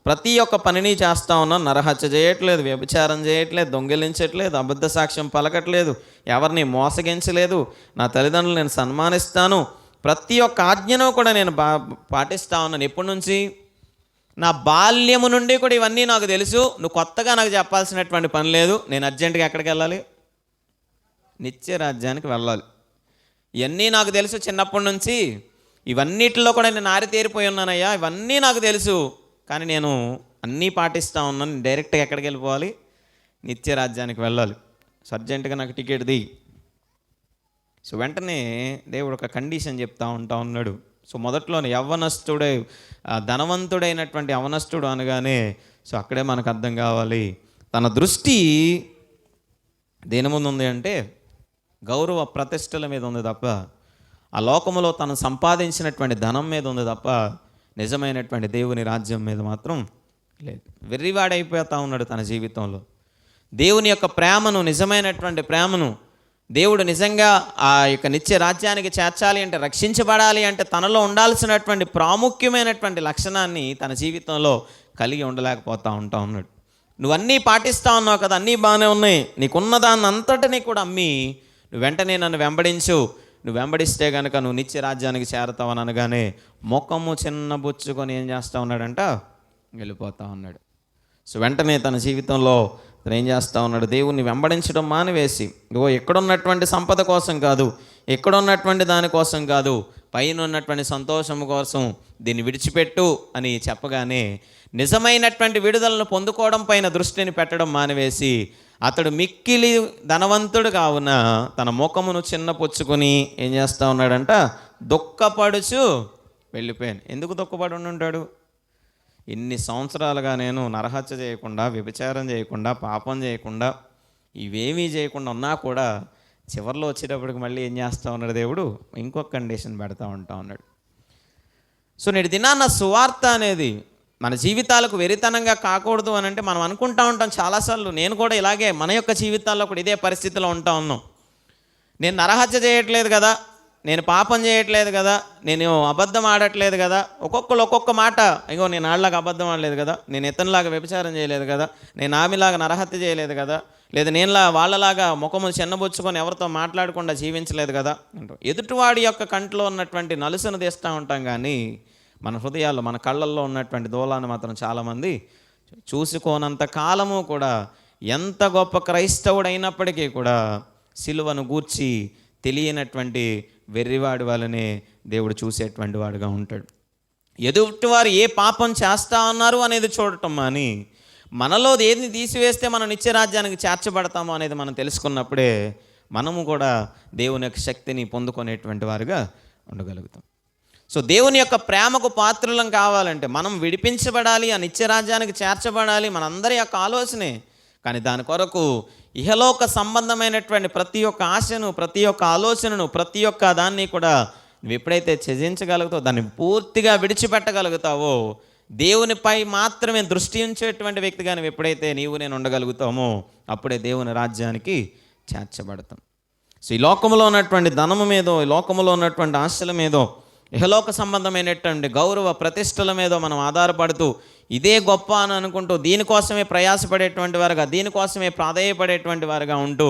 ప్రతి ఒక్క పనిని చేస్తూ ఉన్నాను, నరహత్య చేయట్లేదు, వ్యభిచారం చేయట్లేదు, దొంగిలించట్లేదు, అబద్ధ సాక్ష్యం పలకట్లేదు, ఎవరిని మోసగించలేదు, నా తల్లిదండ్రులు నేను సన్మానిస్తాను, ప్రతి ఒక్క ఆజ్ఞను కూడా నేను పాటిస్తూ ఉన్నాను. ఎప్పటి నుంచి? నా బాల్యము నుండి కూడా ఇవన్నీ నాకు తెలుసు. నువ్వు కొత్తగా నాకు చెప్పాల్సినటువంటి పని లేదు. నేను అర్జెంటుగా ఎక్కడికి వెళ్ళాలి? నిత్య రాజ్యానికి వెళ్ళాలి. ఇవన్నీ నాకు తెలుసు చిన్నప్పటి నుంచి. ఇవన్నిటిలో కూడా నేను ఆరితేరిపోయి ఉన్నానయ్యా, ఇవన్నీ నాకు తెలుసు. కానీ నేను అన్నీ పాటిస్తూ ఉన్నాను. డైరెక్ట్గా ఎక్కడికి వెళ్ళిపోవాలి? నిత్య రాజ్యానికి వెళ్ళాలి. సో అర్జెంటుగా నాకు టికెట్ దిగి. సో వెంటనే దేవుడు ఒక కండిషన్ చెప్తా ఉన్నాడు. సో మొదట్లోనే యవ్వనస్తుడే, ధనవంతుడైనటువంటి యవ్వనస్తుడు అనగానే సో అక్కడే మనకు అర్థం కావాలి, తన దృష్టి దేని ముందు ఉంది అంటే గౌరవ ప్రతిష్టల మీద ఉంది తప్ప, ఆ లోకములో తను సంపాదించినటువంటి ధనం మీద ఉంది తప్ప నిజమైనటువంటి దేవుని రాజ్యం మీద మాత్రం లేదు. వెర్రివాడైపోతా ఉన్నాడు తన జీవితంలో. దేవుని యొక్క ప్రేమను, నిజమైనటువంటి ప్రేమను, దేవుడు నిజంగా ఆ యొక్క నిత్య రాజ్యానికి చేర్చాలి అంటే, రక్షించబడాలి అంటే తనలో ఉండాల్సినటువంటి ప్రాముఖ్యమైనటువంటి లక్షణాన్ని తన జీవితంలో కలిగి ఉండలేకపోతూ ఉన్నాడు. నువ్వన్నీ పాటిస్తా ఉన్నావు కదా, అన్నీ బాగానే ఉన్నాయి, నీకున్న దాన్ని అంతటినీ కూడా అమ్మి నువ్వు వెంటనే నన్ను వెంబడించు, నువ్వు వెంబడిస్తే కనుక నువ్వు నిత్య రాజ్యానికి చేరతావని అనగానే ముఖము చిన్నబుచ్చుకొని ఏం చేస్తూ ఉన్నాడంట, వెళ్ళిపోతా ఉన్నాడు. సో వెంటనే తన జీవితంలో తను ఏం చేస్తూ ఉన్నాడు, దేవుణ్ణి వెంబడించడం మానివేసి, ఎక్కడున్నటువంటి సంపద కోసం కాదు, ఎక్కడున్నటువంటి దానికోసం కాదు, పైన ఉన్నటువంటి సంతోషం కోసం దీన్ని విడిచిపెట్టు అని చెప్పగానే నిజమైనటువంటి విడుదలను పొందుకోవడం పైన దృష్టిని పెట్టడం మానివేసి అతడు మిక్కిలి ధనవంతుడు కావున తన ముఖమును చిన్నపుచ్చుకొని ఏం చేస్తూ ఉన్నాడంట, దుఃఖపడుచు వెళ్ళిపోయాను. ఎందుకు దుఃఖపడి ఉంటాడు? ఇన్ని సంవత్సరాలుగా నేను నరహత్య చేయకుండా, వ్యభిచారం చేయకుండా, పాపం చేయకుండా, ఇవేమీ చేయకుండా ఉన్నా కూడా చివరిలో వచ్చేటప్పటికి మళ్ళీ ఏం చేస్తూ ఉన్నాడు దేవుడు, ఇంకొక కండిషన్ పెడతా ఉంటా ఉన్నాడు. సో నేటి దినాన్న సువార్త అనేది మన జీవితాలకు వెరితనంగా కాకూడదు అని అంటే మనం అనుకుంటా ఉంటాం చాలాసార్లు. నేను కూడా ఇలాగే మన యొక్క జీవితాల్లో కూడా ఇదే పరిస్థితిలో ఉంటా ఉన్నాం. నేను నరహత్య చేయట్లేదు కదా, నేను పాపం చేయట్లేదు కదా, నేను అబద్ధం ఆడట్లేదు కదా. ఒక్కొక్కరు ఒక్కొక్క మాట, అయ్యో నేను ఆడలాగా అబద్ధం ఆడలేదు కదా, నేను ఇతనిలాగా వ్యభిచారం చేయలేదు కదా, నేను ఆమెలాగా నరహత్య చేయలేదు కదా, లేదా నేనులా వాళ్ళలాగా ముఖము చిన్నబుచ్చుకొని ఎవరితో మాట్లాడకుండా జీవించలేదు కదా అంటూ ఎదుటివాడి యొక్క కంట్లో ఉన్నటువంటి నలుసును తీస్తూ ఉంటాం. కానీ మన హృదయాల్లో, మన కళ్ళల్లో ఉన్నటువంటి దూలాన్ని మాత్రం చాలామంది చూసుకోనంత కాలము కూడా ఎంత గొప్ప క్రైస్తవుడైనప్పటికీ కూడా సిలువను గూర్చి తెలియనటువంటి వెర్రివాడి వలనే దేవుడు చూసేటువంటి వాడుగా ఉంటాడు. ఎదుటివారు ఏ పాపం చేస్తా ఉన్నారు అనేది చూడటం అని మనలో ఏది తీసివేస్తే మనం నిత్యరాజ్యానికి చేర్చబడతామో అనేది మనం తెలుసుకున్నప్పుడే మనము కూడా దేవుని యొక్క శక్తిని పొందుకునేటువంటి వారుగా ఉండగలుగుతాం. సో దేవుని యొక్క ప్రేమకు పాత్రలం కావాలంటే మనం విడిపించబడాలి, ఆ నిత్యరాజ్యానికి చేర్చబడాలి, మనందరి యొక్క ఆలోచనే. కానీ దాని కొరకు ఇహలోక సంబంధమైనటువంటి ప్రతి ఒక్క ఆశను, ప్రతి ఒక్క ఆలోచనను, ప్రతి ఒక్క దాన్ని కూడా నువ్వు ఎప్పుడైతే త్యజించగలుగుతావో, దాన్ని పూర్తిగా విడిచిపెట్టగలుగుతావో, దేవునిపై మాత్రమే దృష్టి ఉంచేటువంటి వ్యక్తిగా నువ్వు ఎప్పుడైతే నేను ఉండగలుగుతామో అప్పుడే దేవుని రాజ్యానికి చేర్చబడతాం. సో ఈ లోకంలో ఉన్నటువంటి ధనము మీదో, ఈ లోకంలో ఉన్నటువంటి ఆశల మీదో, ఇహలోక సంబంధమైనటువంటి గౌరవ ప్రతిష్టల మీదో మనం ఆధారపడుతూ ఇదే గొప్ప అని అనుకుంటూ దీనికోసమే ప్రయాసపడేటువంటి వారుగా, దీనికోసమే ప్రాధేయపడేటువంటి వారుగా ఉంటూ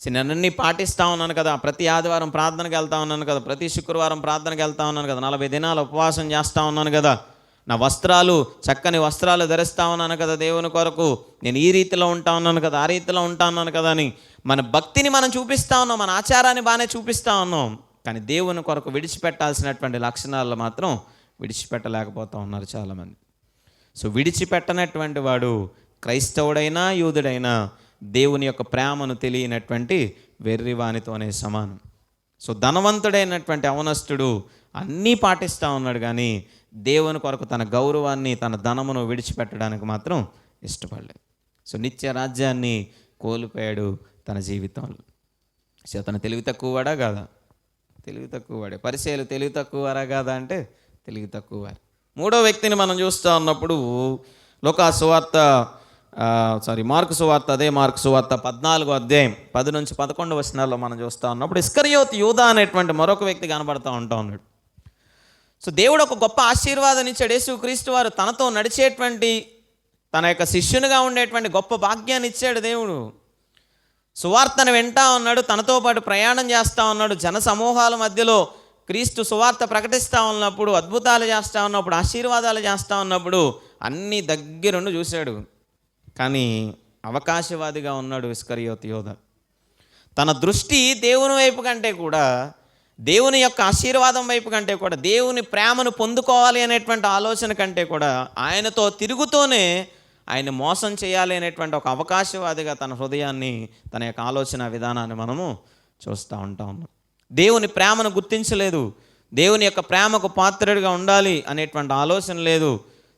నేనన్నీ పాటిస్తూ ఉన్నాను కదా, ప్రతి ఆదివారం ప్రార్థనకి వెళ్తా ఉన్నాను కదా, ప్రతి శుక్రవారం ప్రార్థనకి వెళ్తా ఉన్నాను కదా, 40 దినాలు ఉపవాసం చేస్తూ ఉన్నాను కదా, నా వస్త్రాలు చక్కని వస్త్రాలు ధరిస్తూ ఉన్నాను కదా దేవుని కొరకు, నేను ఈ రీతిలో ఉంటా ఉన్నాను కదా, ఆ రీతిలో ఉంటా ఉన్నాను కదా అని మన భక్తిని మనం చూపిస్తూ ఉన్నాం, మన ఆచారాన్ని బాగానే చూపిస్తూ ఉన్నాం. కానీ దేవుని కొరకు విడిచిపెట్టాల్సినటువంటి లక్షణాలు మాత్రం విడిచిపెట్టలేకపోతూ ఉన్నారు చాలామంది. సో విడిచిపెట్టనటువంటి వాడు క్రైస్తవుడైనా యూదుడైనా దేవుని యొక్క ప్రేమను తెలియనటువంటి వెర్రివానితోనే సమానం. సో ధనవంతుడైనటువంటి అవనస్తుడు అన్నీ పాటిస్తూ ఉన్నాడు, కానీ దేవుని కొరకు తన గౌరవాన్ని, తన ధనమును విడిచిపెట్టడానికి మాత్రం ఇష్టపడలేదు. సో నిత్య రాజ్యాన్ని కోల్పోయాడు తన జీవితంలో. సో అతను తెలివి తక్కువవాడా కాదా? తెలివి తక్కువవాడే. పరిచయాలు తెలివి తక్కువవారా కాదా అంటే తెలివి తక్కువవారు. మూడో వ్యక్తిని మనం చూస్తూ ఉన్నప్పుడు మార్కు సువార్త, అదే మార్కు సువార్త 14వ అధ్యాయం 10 నుంచి 11 వచనాల్లో మనం చూస్తూ ఉన్నప్పుడు ఇస్కరియోతు యూదా అనేటువంటి మరొక వ్యక్తి కనబడుతూ ఉన్నాడు. సో దేవుడు ఒక గొప్ప ఆశీర్వాదాన్ని ఇచ్చాడు. యేసుక్రీస్తు వారు తనతో నడిచేటువంటి, తన యొక్క శిష్యునిగా ఉండేటువంటి గొప్ప భాగ్యాన్ని ఇచ్చాడు దేవుడు. సువార్తను వింటా ఉన్నాడు, తనతో పాటు ప్రయాణం చేస్తూ ఉన్నాడు. జన సమూహాల మధ్యలో క్రీస్తు సువార్త ప్రకటిస్తూ ఉన్నప్పుడు, అద్భుతాలు చేస్తూ ఉన్నప్పుడు, ఆశీర్వాదాలు చేస్తూ ఉన్నప్పుడు అన్నీ దగ్గరుండి చూశాడు. కానీ అవకాశవాదిగా ఉన్నాడు ఇస్కరియోతు యూదా. తన దృష్టి దేవుని వైపు కంటే కూడా, దేవుని యొక్క ఆశీర్వాదం వైపు కంటే కూడా, దేవుని ప్రేమను పొందుకోవాలి అనేటువంటి ఆలోచన కంటే కూడా ఆయనతో తిరుగుతూనే ఆయన మోసం చేయాలి అనేటువంటి ఒక అవకాశవాదిగా తన హృదయాన్ని, తన యొక్క ఆలోచన విధానాన్ని మనము చూస్తూ ఉన్నాం. దేవుని ప్రేమను గుర్తించలేదు, దేవుని యొక్క ప్రేమకు పాత్రుడిగా ఉండాలి అనేటువంటి ఆలోచన లేదు.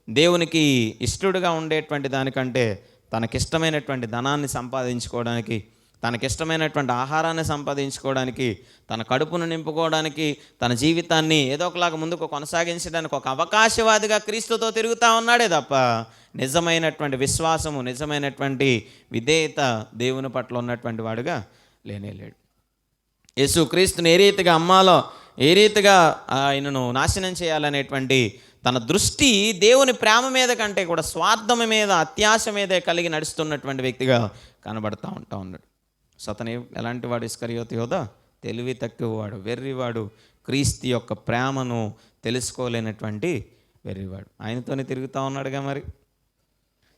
దేవునికి ఇష్టడుగా ఉండేటువంటి దానికంటే తనకిష్టమైనటువంటి ధనాన్ని సంపాదించుకోవడానికి, తనకిష్టమైనటువంటి ఆహారాన్ని సంపాదించుకోవడానికి, తన కడుపును నింపుకోవడానికి, తన జీవితాన్ని ఏదో ఒకలాగా ముందుకు కొనసాగించడానికి ఒక అవకాశవాదిగా క్రీస్తుతో తిరుగుతూ ఉన్నాడే తప్ప నిజమైనటువంటి విశ్వాసము, నిజమైనటువంటి విధేయత దేవుని పట్ల ఉన్నటువంటి వాడుగా లేనేలేడు. యేసు క్రీస్తుని ఏ రీతిగా అమ్మాలో, ఏ రీతిగా ఆయనను నాశనం చేయాలనేటువంటి తన దృష్టి దేవుని ప్రేమ మీద కంటే కూడా స్వార్థం మీద, అత్యాశ మీదే కలిగి నడుస్తున్నటువంటి వ్యక్తిగా కనబడతా ఉన్నాడు. సో అతను ఎలాంటి వాడు? ఇస్కరియోతు యోధా తెలివి తక్కువవాడు, వెర్రివాడు, క్రీస్తు యొక్క ప్రేమను తెలుసుకోలేనటువంటి వెర్రివాడు. ఆయనతోనే తిరుగుతూ ఉన్నాడుగా మరి.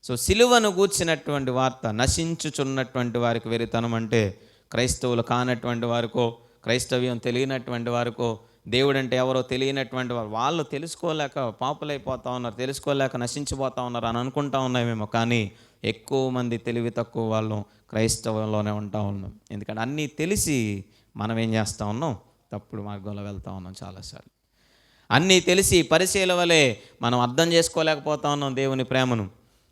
సో సిలువను గూర్చినటువంటి వార్త నశించుచున్నటువంటి వారికి వెరితనం అంటే క్రైస్తవులు కానటువంటి వారికో, క్రైస్తవ్యం తెలియనటువంటి వారికో, దేవుడు అంటే ఎవరో తెలియనటువంటి వారు, వాళ్ళు తెలుసుకోలేక పాపులైపోతూ ఉన్నారు, తెలుసుకోలేక నశించిపోతూ ఉన్నారు అని అనుకుంటా ఉన్నామేమో. కానీ ఎక్కువ మంది తెలివి తక్కువ వాళ్ళు క్రైస్తవంలోనే ఉంటా ఉన్నాం. ఎందుకంటే అన్నీ తెలిసి మనం ఏం చేస్తూ ఉన్నాం? తప్పుడు మార్గంలో వెళ్తూ ఉన్నాం చాలాసార్లు. అన్నీ తెలిసి పరిచయాల వలె మనం అర్థం చేసుకోలేకపోతా ఉన్నాం దేవుని ప్రేమను.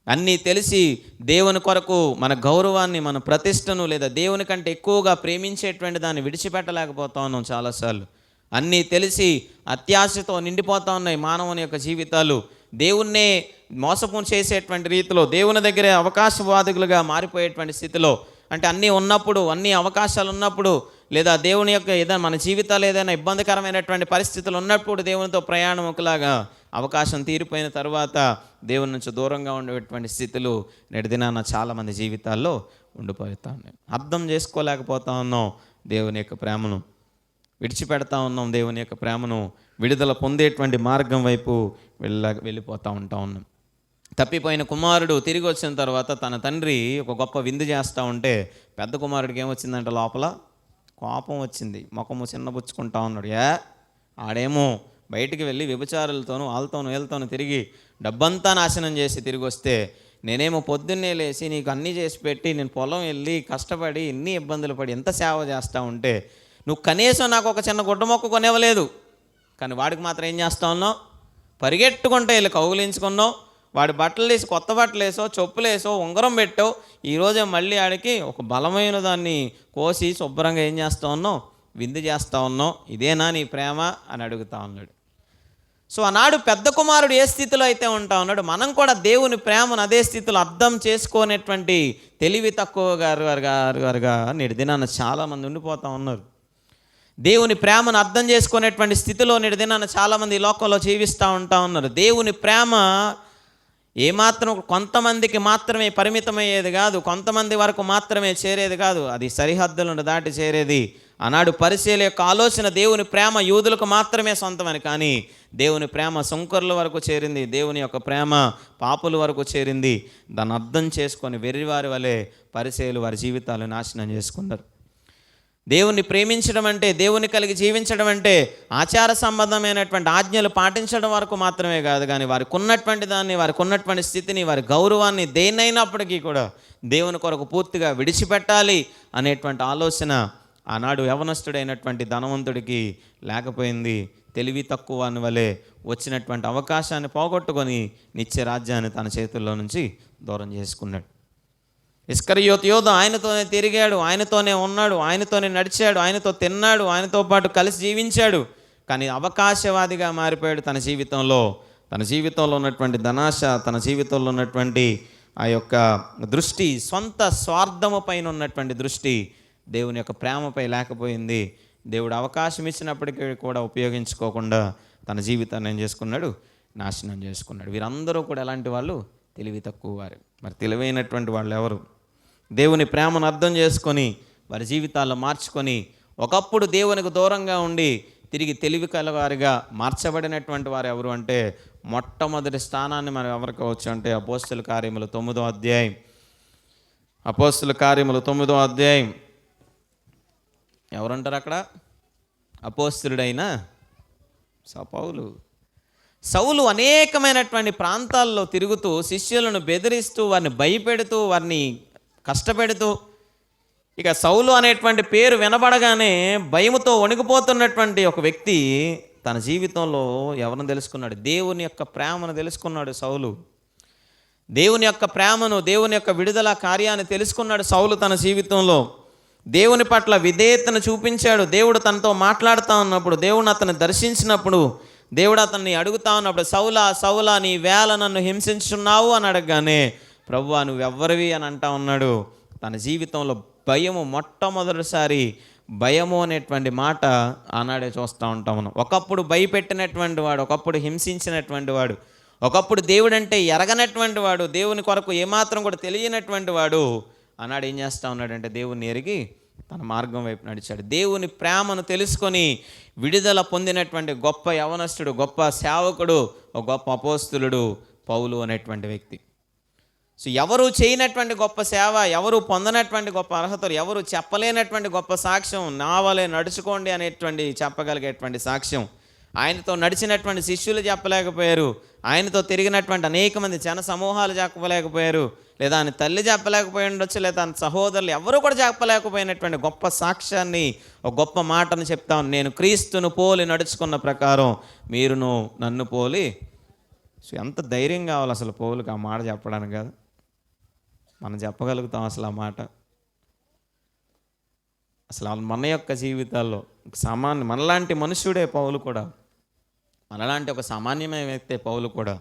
అన్నీ తెలిసి దేవుని కొరకు మన గౌరవాన్ని, మన ప్రతిష్టను, లేదా దేవుని కంటే ఎక్కువగా ప్రేమించేటువంటి దాన్ని విడిచిపెట్టలేకపోతా ఉన్నాం చాలాసార్లు. అన్నీ తెలిసి అత్యాశతో నిండిపోతూ ఉన్నాయి మానవుని యొక్క జీవితాలు. దేవుణ్ణే మోసపు చేసేటువంటి రీతిలో, దేవుని దగ్గరే అవకాశవాదులుగా మారిపోయేటువంటి స్థితిలో, అంటే అన్నీ ఉన్నప్పుడు, అన్ని అవకాశాలు ఉన్నప్పుడు, లేదా దేవుని యొక్క ఏదైనా మన జీవితాలు ఏదైనా ఇబ్బందికరమైనటువంటి పరిస్థితులు ఉన్నప్పుడు దేవునితో ప్రయాణం ఒకలాగా, అవకాశం తీరిపోయిన తర్వాత దేవుని నుంచి దూరంగా ఉండేటువంటి స్థితులు నేటి దినాన చాలామంది జీవితాల్లో ఉండిపోతూ ఉన్నాయి. అర్థం చేసుకోలేకపోతా ఉన్నాం దేవుని యొక్క ప్రేమను, విడిచిపెడతా ఉన్నాం దేవుని యొక్క ప్రేమను, విడుదల పొందేటువంటి మార్గం వైపు వెళ్ళిపోతూ ఉన్నాం. తప్పిపోయిన కుమారుడు తిరిగి వచ్చిన తర్వాత తన తండ్రి ఒక గొప్ప విందు చేస్తూ ఉంటే పెద్ద కుమారుడికి ఏమొచ్చిందంటే లోపల కోపం వచ్చింది. ముఖము చిన్నబుచ్చుకుంటా ఉన్నాడు. ఆడేమో బయటికి వెళ్ళి వ్యభిచారులతోనూ వాళ్ళతోనూ వీళ్ళతోనూ తిరిగి డబ్బంతా నాశనం చేసి తిరిగి వస్తే, నేనేమో పొద్దున్నే లేచి నీకు అన్నీ చేసి పెట్టి, నేను పొలం వెళ్ళి కష్టపడి ఎన్ని ఇబ్బందులు పడి ఎంత సేవ చేస్తూ ఉంటే నువ్వు కనీసం నాకు ఒక చిన్న గుడ్డ మొక్క కొనివ్వలేదు. కానీ వాడికి మాత్రం ఏం చేస్తా ఉన్నావు? పరిగెట్టుకుంటే వెళ్ళి కౌగులించుకున్నావు. వాడి బట్టలు వేసి, కొత్త బట్టలు వేసో, చెప్పులు వేసో, ఉంగరం పెట్టావు. ఈరోజే మళ్ళీ ఆడికి ఒక బలమైన దాన్ని కోసి శుభ్రంగా ఏం చేస్తూ ఉన్నావు? విందు చేస్తూ ఉన్నావు. ఇదేనా నీ ప్రేమ అని అడుగుతా ఉన్నాడు. సో ఆనాడు పెద్ద కుమారుడు ఏ స్థితిలో అయితే ఉంటా ఉన్నాడు, మనం కూడా దేవుని ప్రేమను అదే స్థితిలో అర్థం చేసుకునేటువంటి తెలివి తక్కువ గారుగా నేటి దినాన చాలామంది ఉండిపోతూ ఉన్నారు. దేవుని ప్రేమను అర్థం చేసుకునేటువంటి స్థితిలో నేటి దినాన చాలామంది ఈ లోకంలో జీవిస్తూ ఉంటా ఉన్నారు. దేవుని ప్రేమ ఏమాత్రం కొంతమందికి మాత్రమే పరిమితమయ్యేది కాదు, కొంతమంది వరకు మాత్రమే చేరేది కాదు, అది సరిహద్దులను దాటి చేరేది. ఆనాడు పరిచర్య యొక్క ఆలోచన దేవుని ప్రేమ యూదులకు మాత్రమే సొంతమని, కానీ దేవుని ప్రేమ సుంకరుల వరకు చేరింది, దేవుని యొక్క ప్రేమ పాపుల వరకు చేరింది. దాన్ని అర్థం చేసుకొని వెర్రివారి వలె పరిచర్యలు వారి జీవితాలు నాశనం చేసుకున్నారు. దేవుని ప్రేమించడం అంటే, దేవుని కలిగి జీవించడం అంటే ఆచార సంబంధమైనటువంటి ఆజ్ఞలు పాటించడం వరకు మాత్రమే కాదు, కానీ వారికి ఉన్నటువంటి దాన్ని, వారికి ఉన్నటువంటి స్థితిని, వారి గౌరవాన్ని దేన్నైనప్పటికీ కూడా దేవుని కొరకు పూర్తిగా విడిచిపెట్టాలి అనేటువంటి ఆలోచన ఆనాడు యవనస్తుడైనటువంటి ధనవంతుడికి లేకపోయింది. తెలివి తక్కువ అని వలె వచ్చినటువంటి అవకాశాన్ని పోగొట్టుకొని నిత్య రాజ్యాన్ని తన చేతుల్లో నుంచి దూరం చేసుకున్నాడు. ఇస్కరియోతు యోధ ఆయనతోనే తిరిగాడు, ఆయనతోనే ఉన్నాడు, ఆయనతోనే నడిచాడు, ఆయనతో తిన్నాడు, ఆయనతో పాటు కలిసి జీవించాడు. కానీ అవకాశవాదిగా మారిపోయాడు తన జీవితంలో ఉన్నటువంటి ధనాశ, తన జీవితంలో ఉన్నటువంటి ఆ యొక్క దృష్టి, సొంత స్వార్థము పైన ఉన్నటువంటి దృష్టి దేవుని యొక్క ప్రేమపై లేకపోయింది. దేవుడు అవకాశం ఇచ్చినప్పటికీ కూడా ఉపయోగించుకోకుండా తన జీవితాన్ని ఏం చేసుకున్నాడు? నాశనం చేసుకున్నాడు. వీరందరూ కూడా ఎలాంటి వాళ్ళు? తెలివి తక్కువ వారు. మరి తెలివైనటువంటి వాళ్ళు ఎవరు? దేవుని ప్రేమను అర్థం చేసుకొని వారి జీవితాల్లో మార్చుకొని ఒకప్పుడు దేవునికి దూరంగా ఉండి తిరిగి తెలివి కలవారిగా మార్చబడినటువంటి వారు ఎవరు అంటే, మొట్టమొదటి స్థానాన్ని మనం ఎవరికి వచ్చు అంటే అపోస్తుల కార్యములు 9వ అధ్యాయం. అపోస్తుల కార్యములు 9వ అధ్యాయం ఎవరంటారు అక్కడ? అపోస్తులుడైన సౌలు అనేకమైనటువంటి ప్రాంతాల్లో తిరుగుతూ శిష్యులను బెదిరిస్తూ, వారిని భయపెడుతూ, వారిని కష్టపెడుతూ, ఇక సౌలు అనేటువంటి పేరు వినబడగానే భయముతో వణికిపోతున్నటువంటి ఒక వ్యక్తి తన జీవితంలో ఎవరిని తెలుసుకున్నాడు? దేవుని యొక్క ప్రేమను తెలుసుకున్నాడు సౌలు. దేవుని యొక్క ప్రేమను, దేవుని యొక్క విడుదల కార్యాన్ని తెలుసుకున్నాడు సౌలు తన జీవితంలో. దేవుని పట్ల విధేయతను చూపించాడు. దేవుడు తనతో మాట్లాడుతూ ఉన్నప్పుడు, దేవుడు అతన్ని దర్శించినప్పుడు, దేవుడు అతన్ని అడుగుతా ఉన్నప్పుడు, సౌలా నీ వేళ నన్ను హింసించున్నావు అని అడగగానే, ప్రభువా నువ్వెవ్వరివి అని అంటా ఉన్నాడు. తన జీవితంలో భయము మొట్టమొదటిసారి భయము అనేటువంటి మాట ఆనాడే చూస్తూ ఉంటాం మనం. ఒకప్పుడు భయపెట్టినటువంటి వాడు, ఒకప్పుడు హింసించినటువంటి వాడు, ఒకప్పుడు దేవుడు అంటే ఎరగనటువంటి వాడు, దేవుని కొరకు ఏమాత్రం కూడా తెలియనటువంటి వాడు ఆనాడు ఏం చేస్తూ ఉన్నాడంటే దేవుని ఎరిగి తన మార్గం వైపు నడిచాడు. దేవుని ప్రేమను తెలుసుకొని విడుదల పొందినటువంటి గొప్ప యవనస్తుడు, గొప్ప సేవకుడు, ఒక గొప్ప అపోస్తులుడు పౌలు అనేటువంటి వ్యక్తి. సో ఎవరు చేయనటువంటి గొప్ప సేవ, ఎవరు పొందనటువంటి గొప్ప అర్హతలు, ఎవరు చెప్పలేనటువంటి గొప్ప సాక్ష్యం, నా వలె నడుచుకోండి అనేటువంటి చెప్పగలిగేటువంటి సాక్ష్యం ఆయనతో నడిచినటువంటి శిష్యులు చెప్పలేకపోయారు, ఆయనతో తిరిగినటువంటి అనేక మంది జన సమూహాలు చెప్పలేకపోయారు, లేదా ఆయన తల్లి చెప్పలేకపోయి ఉండొచ్చు, లేదా ఆయన సహోదరులు ఎవరు కూడా చెప్పలేకపోయినటువంటి గొప్ప సాక్ష్యాన్ని, ఒక గొప్ప మాటను చెప్తాను. నేను క్రీస్తును పోలి నడుచుకున్న ప్రకారం మీరును నన్ను పోలి. సో ఎంత ధైర్యం కావాలి అసలు పౌలుకి ఆ మాట చెప్పడానికి. కాదు మనం చెప్పగలుగుతాం అసలు ఆ మాట? అసలు మన యొక్క జీవితాల్లో మనలాంటి మనుష్యుడే పౌలు కూడా, మనలాంటి ఒక సామాన్యమైన వ్యక్తే పౌలు కూడా.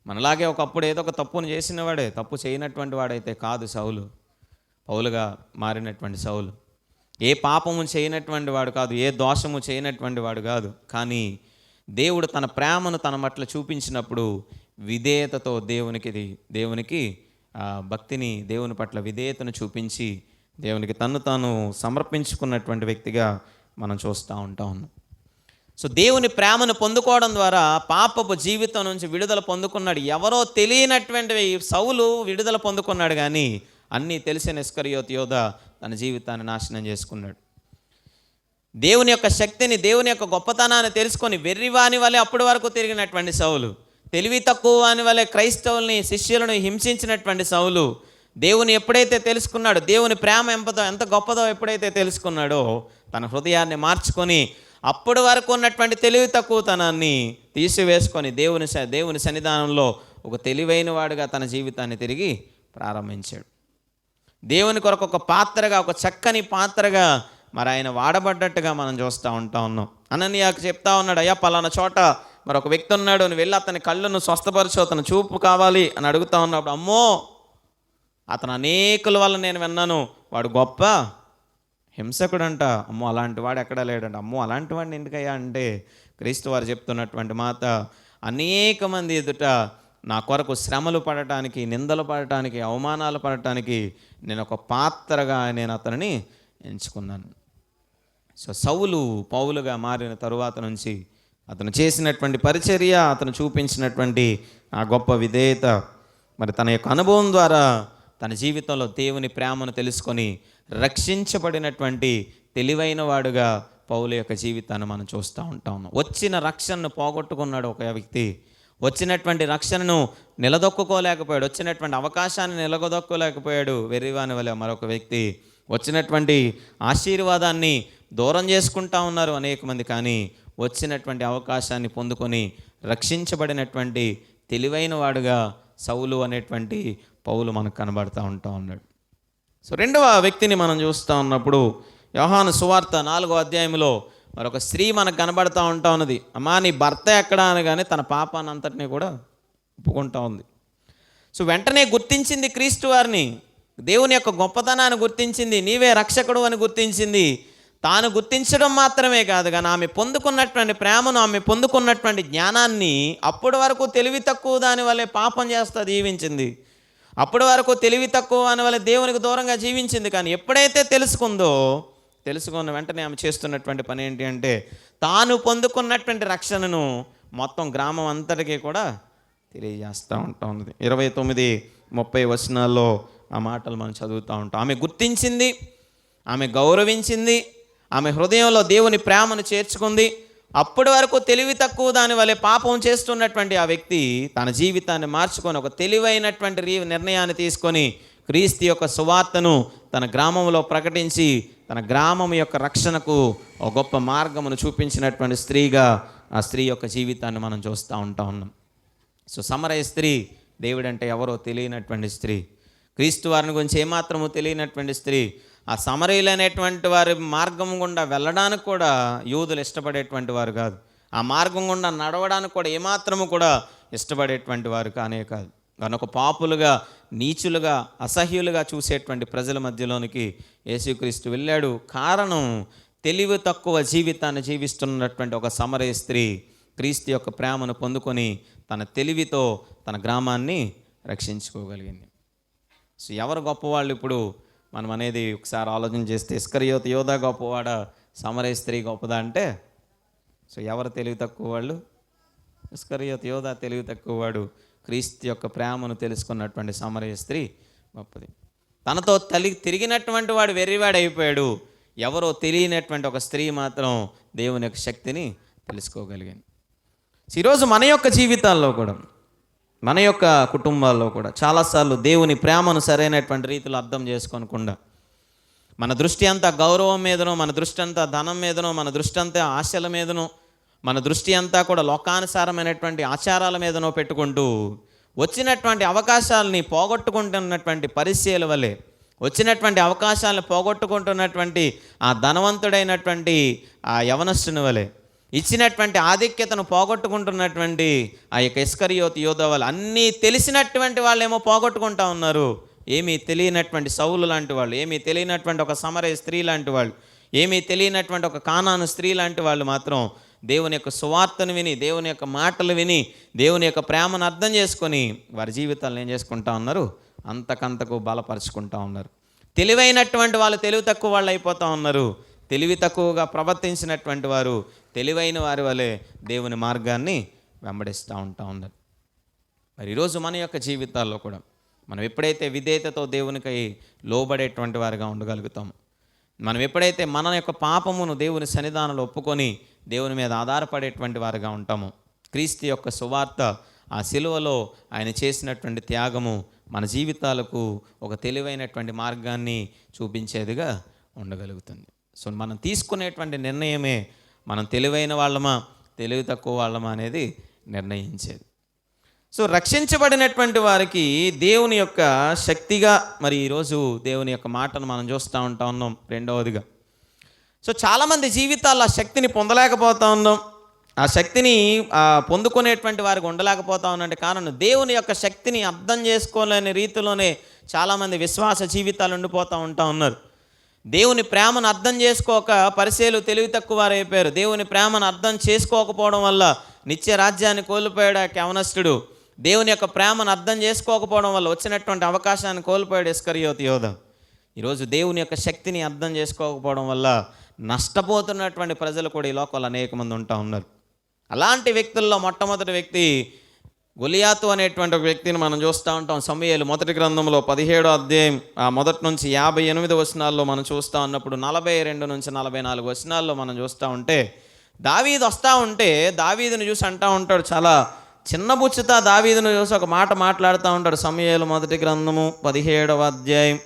మనలాగే ఒకప్పుడు ఏదో ఒక తప్పును చేసిన వాడే, తప్పు చేయనటువంటి వాడైతే కాదు సౌలు. పౌలుగా మారినటువంటి సౌలు ఏ పాపము చేయనటువంటి వాడు కాదు, ఏ దోషము చేయనటువంటి వాడు కాదు. కానీ దేవుడు తన ప్రేమను తన పట్ల చూపించినప్పుడు విధేయతతో దేవునికి భక్తిని, దేవుని పట్ల విధేయతను చూపించి దేవునికి తన్ను తాను సమర్పించుకున్నటువంటి వ్యక్తిగా మనం చూస్తూ ఉన్నాం. సో దేవుని ప్రేమను పొందుకోవడం ద్వారా పాపపు జీవితం నుంచి విడుదల పొందుకున్నాడు. ఎవరో తెలియనటువంటి సౌలు విడుదల పొందుకున్నాడు, కానీ అన్నీ తెలిసిన ఇస్కరియోతు యోధ తన జీవితాన్ని నాశనం చేసుకున్నాడు. దేవుని యొక్క శక్తిని, దేవుని యొక్క గొప్పతనాన్ని తెలుసుకొని వెర్రివాని వలె అప్పటి వరకు తిరిగినటువంటి సౌలు, తెలివి తక్కువ వాని వలె క్రైస్తవుల్ని, శిష్యులను హింసించినటువంటి సౌలు, దేవుని ఎప్పుడైతే తెలుసుకున్నాడో, దేవుని ప్రేమ ఎంత గొప్పదో ఎప్పుడైతే తెలుసుకున్నాడో, తన హృదయాన్ని మార్చుకొని అప్పటి వరకు ఉన్నటువంటి తెలివి తక్కువతనాన్ని తీసివేసుకొని దేవుని సన్నిధానంలో ఒక తెలివైన వాడుగా తన జీవితాన్ని తిరిగి ప్రారంభించాడు. దేవుని కొరకు ఒక పాత్రగా, ఒక చక్కని పాత్రగా మరి ఆయన వాడబడ్డట్టుగా మనం చూస్తూ ఉన్నాం. అననీయాకు చెప్తా ఉన్నాడు, అయ్యా పలానా చోట మరి ఒక వ్యక్తి ఉన్నాడు, నువ్వు వెళ్ళి అతని కళ్ళను స్వస్థపరచు, అతను చూపు కావాలి అని అడుగుతా ఉన్నప్పుడు, అమ్మో అతను అనేకుల వల్ల నేను విన్నాను, వాడు గొప్ప హింసకుడంట, అమ్మో అలాంటి వాడు ఎక్కడా లేడంట. అమ్మో అలాంటి వాడిని ఎందుకయ్యా అంటే, క్రీస్తు వారు చెప్తున్నటువంటి మాట, అనేక మంది ఎదుట నా కొరకు శ్రమలు పడటానికి, నిందలు పడటానికి, అవమానాలు పడటానికి నేను ఒక పాత్రగా నేను అతనిని ఎంచుకున్నాను. సో సౌలు పౌలుగా మారిన తరువాత నుంచి అతను చేసినటువంటి పరిచర్య, అతను చూపించినటువంటి ఆ గొప్ప విధేయత, మరి తన యొక్క అనుభవం ద్వారా తన జీవితంలో దేవుని ప్రేమను తెలుసుకొని రక్షించబడినటువంటి తెలివైన వాడుగా పౌలు యొక్క జీవితాన్ని మనం చూస్తూ ఉంటాం. వచ్చిన రక్షణను పోగొట్టుకున్నాడు ఒక వ్యక్తి, వచ్చినటువంటి రక్షణను నిలదొక్కుకోలేకపోయాడు, వచ్చినటువంటి అవకాశాన్ని నిలదొక్కలేకపోయాడు వెర్రివాని వలె మరొక వ్యక్తి. వచ్చినటువంటి ఆశీర్వాదాన్ని దూరం చేసుకుంటా ఉన్నారు అనేక మంది, కానీ వచ్చినటువంటి అవకాశాన్ని పొందుకొని రక్షించబడినటువంటి తెలివైన వాడుగా సౌలు అనేటువంటి పౌలు మనకు కనబడుతూ ఉన్నాడు. సో రెండవ వ్యక్తిని మనం చూస్తూ ఉన్నప్పుడు యోహాను సువార్త 4వ అధ్యాయంలో మరొక స్త్రీ మనకు కనబడుతూ ఉన్నది. అమ్మా నీ భర్త ఎక్కడా అనగానే తన పాపాన్ని అంతటినీ కూడా ఒప్పుకుంటూ ఉంది. సో వెంటనే గుర్తించింది క్రీస్తు వారిని, దేవుని యొక్క గొప్పతనాన్ని గుర్తించింది, నీవే రక్షకుడు అని గుర్తించింది. తాను గుర్తించడం మాత్రమే కాదు, కానీ ఆమె పొందుకున్నటువంటి ప్రేమను, ఆమె పొందుకున్నటువంటి జ్ఞానాన్ని అప్పటి వరకు తెలివి తక్కువ దాని వల్లే పాపం చేస్తా జీవించింది, అప్పటి వరకు తెలివి తక్కువ అని వల్ల దేవునికి దూరంగా జీవించింది. కానీ ఎప్పుడైతే తెలుసుకున్న వెంటనే ఆమె చేస్తున్నటువంటి పని ఏంటి అంటే, తాను పొందుకున్నటువంటి రక్షణను మొత్తం గ్రామం అంతటికీ కూడా తెలియజేస్తూ ఉన్నది. 29-30 వచనాల్లో ఆ మాటలు మనం చదువుతూ ఉంటాం. ఆమె గుర్తించింది, ఆమె గౌరవించింది, ఆమె హృదయంలో దేవుని ప్రేమను చేర్చుకుంది. అప్పటి వరకు తెలివి తక్కువ దాని వల్లే పాపం చేస్తున్నటువంటి ఆ వ్యక్తి తన జీవితాన్ని మార్చుకొని ఒక తెలివైనటువంటి నిర్ణయాన్ని తీసుకొని క్రీస్తు యొక్క సువార్తను తన గ్రామంలో ప్రకటించి తన గ్రామం యొక్క రక్షణకు ఒక గొప్ప మార్గమును చూపించినటువంటి స్త్రీగా ఆ స్త్రీ యొక్క జీవితాన్ని మనం చూస్తూ ఉన్నాం. సో సమరయ స్త్రీ దేవుడంటే ఎవరో తెలియనటువంటి స్త్రీ, క్రీస్తు వారిని గురించి ఏమాత్రము తెలియనటువంటి స్త్రీ. ఆ సమరయులైనటువంటి వారి మార్గం గుండా వెళ్ళడానికి కూడా యూదులు ఇష్టపడేటువంటి వారు కాదు, ఆ మార్గం గుండా నడవడానికి కూడా ఏమాత్రము కూడా ఇష్టపడేటువంటి వారు కానే కాదు. వారిని ఒక పాపులుగా, నీచులుగా, అసహ్యులుగా చూసేటువంటి ప్రజల మధ్యలోనికి యేసుక్రీస్తు వెళ్ళాడు. కారణం, తెలివి తక్కువ జీవితాన్ని జీవిస్తున్నటువంటి ఒక సమరయ స్త్రీ క్రీస్తు యొక్క ప్రేమను పొందుకొని తన తెలివితో తన గ్రామాన్ని రక్షించుకోగలిగింది. సో ఎవరు గొప్పవాళ్ళు ఇప్పుడు మనం అనేది ఒకసారి ఆలోచన చేస్తే, ఇస్కరియోతు యోధా గొప్పవాడా, సమరయ స్త్రీ గొప్పదా అంటే, సో ఎవరు తెలివి తక్కువ వాళ్ళు? ఇస్కరియోతు యోధా తెలివి తక్కువ వాడు. క్రీస్తు యొక్క ప్రేమను తెలుసుకున్నటువంటి సమరయ స్త్రీ గొప్పది. తనతో తిరిగినటువంటి వాడు వెర్రివాడు అయిపోయాడు. ఎవరో తెలియనటువంటి ఒక స్త్రీ మాత్రం దేవుని యొక్క శక్తిని తెలుసుకోగలిగింది. ఈరోజు మన యొక్క జీవితాల్లో కూడా, మన యొక్క కుటుంబాల్లో కూడా చాలాసార్లు దేవుని ప్రేమను సరైనటువంటి రీతిలో అర్థం చేసుకోనకుండా మన దృష్టి అంతా గౌరవం మీదనో, మన దృష్టి అంతా ధనం మీదనో, మన దృష్టి అంతా ఆశల మీదనో, మన దృష్టి అంతా కూడా లోకానుసారమైనటువంటి ఆచారాల మీదనో పెట్టుకుంటూ వచ్చినటువంటి అవకాశాలని పోగొట్టుకుంటున్నటువంటి పరిచయాల వలె, వచ్చినటువంటి అవకాశాలను పోగొట్టుకుంటున్నటువంటి ఆ ధనవంతుడైనటువంటి ఆ యవనస్తుని వలె, ఇచ్చినటువంటి ఆధిక్యతను పోగొట్టుకుంటున్నటువంటి ఆ యొక్క ఇస్కరియోతు యోధా వాళ్ళు, అన్నీ తెలిసినటువంటి వాళ్ళు ఏమో పోగొట్టుకుంటా ఉన్నారు. ఏమీ తెలియనటువంటి సౌలు లాంటి వాళ్ళు, ఏమీ తెలియనటువంటి ఒక సమరయ స్త్రీ లాంటి వాళ్ళు, ఏమీ తెలియనటువంటి ఒక కానాను స్త్రీ లాంటి వాళ్ళు మాత్రం దేవుని యొక్క సువార్తను విని, దేవుని యొక్క మాటలు విని, దేవుని యొక్క ప్రేమను అర్థం చేసుకొని వారి జీవితాలను ఏం చేసుకుంటా ఉన్నారు? అంతకంతకు బలపరుచుకుంటా ఉన్నారు. తెలివైనటువంటి వాళ్ళు తెలివి తక్కువ వాళ్ళు అయిపోతూ ఉన్నారు. తెలివి తక్కువగా ప్రవర్తించినటువంటి వారు తెలివైన వారి వలె దేవుని మార్గాన్ని వెంబడిస్తూ ఉన్నారు. మరి ఈరోజు మన యొక్క జీవితాల్లో కూడా మనం ఎప్పుడైతే విధేయతతో దేవునికి లోబడేటువంటి వారిగా ఉండగలుగుతాము, మనం ఎప్పుడైతే మన యొక్క పాపమును దేవుని సన్నిధానంలో ఒప్పుకొని దేవుని మీద ఆధారపడేటువంటి వారిగా ఉంటామో, క్రీస్తు యొక్క సువార్త, ఆ సిలువలో ఆయన చేసినటువంటి త్యాగము మన జీవితాలకు ఒక తెలివైనటువంటి మార్గాన్ని చూపించేదిగా ఉండగలుగుతుంది. సో మనం తీసుకునేటువంటి నిర్ణయమే మనం తెలివైన వాళ్ళమా, తెలివి తక్కువ వాళ్ళమా అనేది నిర్ణయించేది. సో రక్షించబడినటువంటి వారికి దేవుని యొక్క శక్తిగా మరి ఈరోజు దేవుని యొక్క మాటను మనం చూస్తూ ఉన్నాం. రెండవదిగా, సో చాలామంది జీవితాల్లో ఆ శక్తిని పొందలేకపోతూ ఉన్నాం. ఆ శక్తిని పొందుకునేటువంటి వారికి ఉండలేకపోతా ఉన్నంటే కారణం, దేవుని యొక్క శక్తిని అర్థం చేసుకోలేని రీతిలోనే చాలామంది విశ్వాస జీవితాలు ఉండిపోతూ ఉన్నారు. దేవుని ప్రేమను అర్థం చేసుకోక పరిసయ్యులు తెలివి తక్కువ వారు అయిపోయారు. దేవుని ప్రేమను అర్థం చేసుకోకపోవడం వల్ల నిత్య రాజ్యాన్ని కోల్పోయాడు ఆ యవనస్తుడు. దేవుని యొక్క ప్రేమను అర్థం చేసుకోకపోవడం వల్ల వచ్చినటువంటి అవకాశాన్ని కోల్పోయాడు ఇస్కరియోతు యోధా. ఈరోజు దేవుని యొక్క శక్తిని అర్థం చేసుకోకపోవడం వల్ల నష్టపోతున్నటువంటి ప్రజలు కూడా ఈ లోకంలో అనేక మంది ఉన్నారు. అలాంటి వ్యక్తుల్లో మొట్టమొదటి వ్యక్తి గొలియాతు అనేటువంటి ఒక వ్యక్తిని మనం చూస్తూ ఉంటాం. సమూయేలు మొదటి గ్రంథంలో 17వ అధ్యాయం మొదటి నుంచి 58 వచనాల్లో మనం చూస్తూ ఉన్నప్పుడు 42 నుంచి 44 వచనాల్లో మనం చూస్తూ ఉంటే, దావీదు వస్తూ ఉంటే దావీదుని చూసి అంటూ ఉంటాడు, చాలా చిన్న బుచ్చుతా దావీదును చూసి ఒక మాట మాట్లాడుతూ ఉంటాడు. సమూయేలు మొదటి గ్రంథము 17వ అధ్యాయం,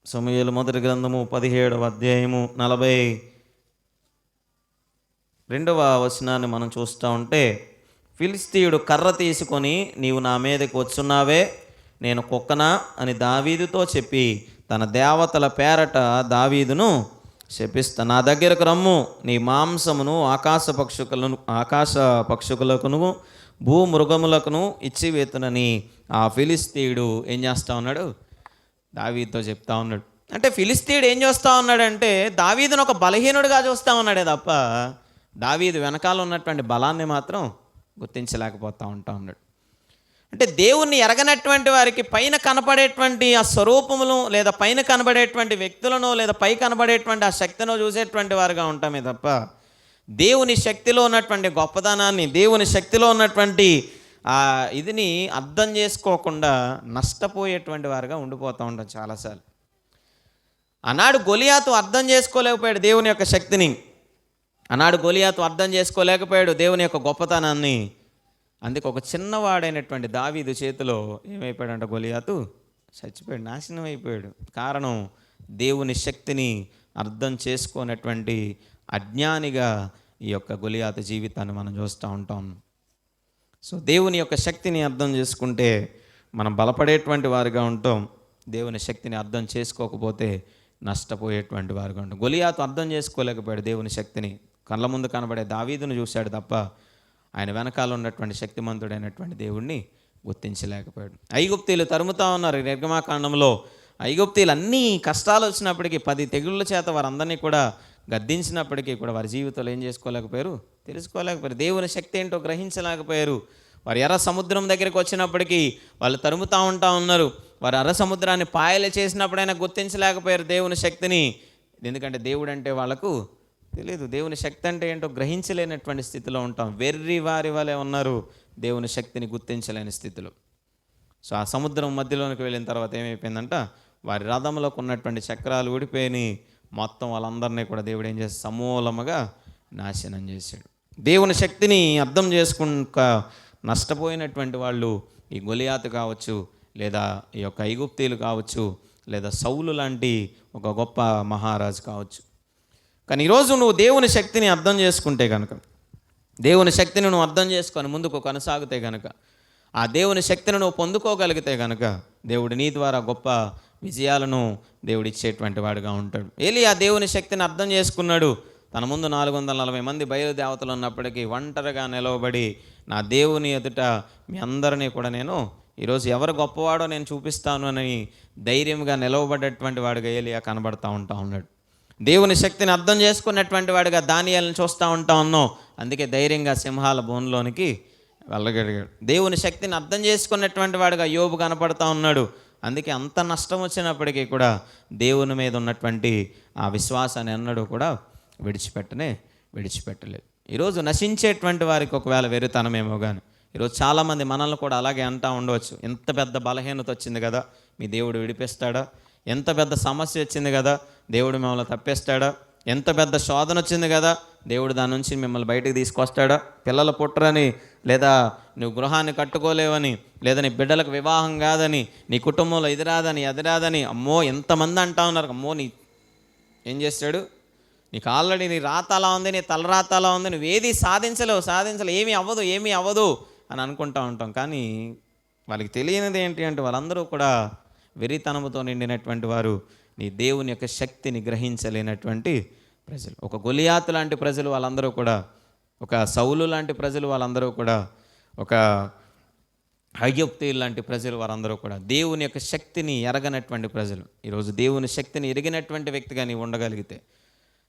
సమూయేలు మొదటి గ్రంథము 17వ అధ్యాయము 42వ వచనాన్ని మనం చూస్తూ ఉంటే, ఫిలిష్తీయుడు కర్ర తీసుకొని, నీవు నా మీదకి వచ్చున్నావే, నేను కుక్కనా అని దావీదుతో చెప్పి తన దేవతల పేరట దావీదును శపిస్తా. నా దగ్గరకు రమ్ము, నీ మాంసమును ఆకాశ పక్షుకులకును భూమృగములకును ఇచ్చివేతునని ఆ ఫిలిష్తీయుడు ఏం చేస్తూ ఉన్నాడు? దావీదుతో చెప్తా ఉన్నాడు. అంటే ఫిలిష్తీయుడు ఏం చేస్తూ ఉన్నాడంటే దావీదును ఒక బలహీనుడిగా చూస్తూ ఉన్నాడే తప్ప దావీదు వెనకాల ఉన్నటువంటి బలాన్ని మాత్రం గుర్తించలేకపోతూ ఉన్నాడు. అంటే దేవుణ్ణి ఎరగనటువంటి వారికి పైన కనపడేటువంటి ఆ స్వరూపములు, లేదా పైన కనబడేటువంటి వ్యక్తులను, లేదా పై కనబడేటువంటి ఆ శక్తిను చూసేటువంటి వారుగా ఉంటామే తప్ప దేవుని శక్తిలో ఉన్నటువంటి గొప్పదనాన్ని, దేవుని శక్తిలో ఉన్నటువంటి ఆ ఇదిని అర్థం చేసుకోకుండా నష్టపోయేటువంటి వారుగా ఉండిపోతూ ఉంటాం చాలాసార్లు. ఆనాడు గొలియాతు అర్థం చేసుకోలేకపోయాడు దేవుని యొక్క శక్తిని. ఆనాడు గొలియాతు అర్థం చేసుకోలేకపోయాడు దేవుని యొక్క గొప్పతనాన్ని. అందుకే ఒక చిన్నవాడైనటువంటి దావీదు చేతిలో ఏమైపోయాడంట? గొలియాతు చచ్చిపోయాడు, నాశనం అయిపోయాడు. కారణం, దేవుని శక్తిని అర్థం చేసుకోనటువంటి అజ్ఞానిగా ఈ యొక్క గొలియాతు జీవితాన్ని మనం చూస్తూ ఉంటాం. సో దేవుని యొక్క శక్తిని అర్థం చేసుకుంటే మనం బలపడేటువంటి వారిగా ఉంటాం. దేవుని శక్తిని అర్థం చేసుకోకపోతే నష్టపోయేటువంటి వారిగా ఉంటాం. గొలియాతు అర్థం చేసుకోలేకపోయాడు దేవుని శక్తిని. కళ్ళ ముందు కనబడే దావీదును చూశాడు తప్ప ఆయన వెనకాల ఉన్నటువంటి శక్తిమంతుడైనటువంటి దేవుణ్ణి గుర్తించలేకపోయాడు. ఐగుప్తీయులు తరుముతా ఉన్నారు. నిర్గమాకాండంలో ఐగుప్తీయులు అన్ని కష్టాలు వచ్చినప్పటికీ 10 తెగుళ్ళ చేత వారందరినీ కూడా గద్దించినప్పటికీ కూడా వారి జీవితంలో ఏం చేసుకోలేకపోయారు, తెలుసుకోలేకపోయారు. దేవుని శక్తి ఏంటో గ్రహించలేకపోయారు. వారు ఎర్ర సముద్రం దగ్గరికి వచ్చినప్పటికీ వాళ్ళు తరుముతూ ఉన్నారు. వారు ఎర్ర సముద్రాన్ని పాయలు చేసినప్పుడైనా గుర్తించలేకపోయారు దేవుని శక్తిని. ఎందుకంటే దేవుడు అంటే వాళ్ళకు తెలియదు. దేవుని శక్తి అంటే ఏంటో గ్రహించలేనటువంటి స్థితిలో ఉంటాం. వెర్రి వారి వలె ఉన్నారు, దేవుని శక్తిని గుర్తించలేని స్థితిలో. సో ఆ సముద్రం మధ్యలోనికి వెళ్ళిన తర్వాత ఏమైపోయిందంట, వారి రథంలోకి ఉన్నటువంటి చక్రాలు ఊడిపోయి మొత్తం వాళ్ళందరినీ కూడా దేవుడు ఏం చేసి సమూలముగా నాశనం చేశాడు. దేవుని శక్తిని అర్థం చేసుకున్న నష్టపోయినటువంటి వాళ్ళు ఈ గొలియాతు కావచ్చు, లేదా ఈ యొక్క ఐగుప్తీయులు కావచ్చు, లేదా సౌలు లాంటి ఒక గొప్ప మహారాజు కావచ్చు. కానీ ఈరోజు నువ్వు దేవుని శక్తిని అర్థం చేసుకుంటే కనుక, దేవుని శక్తిని నువ్వు అర్థం చేసుకొని ముందుకు కొనసాగితే కనుక, ఆ దేవుని శక్తిని నువ్వు పొందుకోగలిగితే కనుక దేవుడు నీ ద్వారా గొప్ప విజయాలను దేవుడు ఇచ్చేటువంటి వాడుగా ఉంటాడు. ఏలియా దేవుని శక్తిని అర్థం చేసుకున్నాడు. తన ముందు 440 మంది బయలుదేవతలు ఉన్నప్పటికీ ఒంటరిగా నిలవబడి, నా దేవుని ఎదుట మీ అందరినీ కూడా నేను ఈరోజు ఎవరు గొప్పవాడో నేను చూపిస్తాను అని ధైర్యంగా నిలవబడ్డటువంటి వాడిగా ఏలియా కనబడతా ఉన్నాడు. దేవుని శక్తిని అర్థం చేసుకున్నటువంటి వాడిగా దానియేలుని చూస్తూ ఉన్నాం. అందుకే ధైర్యంగా సింహాల బోన్లోనికి వెళ్ళగలిగాడు. దేవుని శక్తిని అర్థం చేసుకున్నటువంటి వాడిగా యోబు కనపడతా ఉన్నాడు. అందుకే అంత నష్టం వచ్చినప్పటికీ కూడా దేవుని మీద ఉన్నటువంటి ఆ విశ్వాసాన్ని ఎన్నడూ కూడా విడిచిపెట్టలేదు. ఈరోజు నశించేటువంటి వారికి ఒకవేళ వెర్రితనమేమో కానీ, ఈరోజు చాలామంది మనల్ని కూడా అలాగే అంటూ ఉండవచ్చు. ఎంత పెద్ద బలహీనత వచ్చింది కదా, మీ దేవుడు విడిపిస్తాడా? ఎంత పెద్ద సమస్య వచ్చింది కదా, దేవుడు మిమ్మల్ని తప్పేస్తాడా? ఎంత పెద్ద శోధన వచ్చింది కదా, దేవుడు దాని నుంచి మిమ్మల్ని బయటకు తీసుకొస్తాడా? పిల్లలు పుట్టరని, లేదా నువ్వు గృహాన్ని కట్టుకోలేవని, లేదా నీ బిడ్డలకు వివాహం కాదని, నీ కుటుంబంలో ఇది రాదని అది రాదని, అమ్మో ఎంతమంది అంటా ఉన్నారు. అమ్మో నీ ఏం చేస్తాడు, నీకు ఆల్రెడీ నీ రాత అలా ఉంది, నీ తలరాత అలా ఉంది, నువ్వు ఏది సాధించలేవు, ఏమీ అవ్వదు అని అనుకుంటూ ఉంటాం. కానీ వాళ్ళకి తెలియనిది ఏంటి అంటే, వాళ్ళందరూ కూడా వెరితనముతో నిండినటువంటి వారు, నీ దేవుని యొక్క శక్తిని గ్రహించలేనటువంటి ప్రజలు. ఒక గొలియాతు లాంటి ప్రజలు వాళ్ళందరూ కూడా, ఒక సౌలు లాంటి ప్రజలు వాళ్ళందరూ కూడా, ఒక ఐగుప్తీయులు లాంటి ప్రజలు వారందరూ కూడా దేవుని యొక్క శక్తిని ఎరగనటువంటి ప్రజలు. ఈరోజు దేవుని శక్తిని ఎరిగినటువంటి వ్యక్తిగా నీవు ఉండగలిగితే,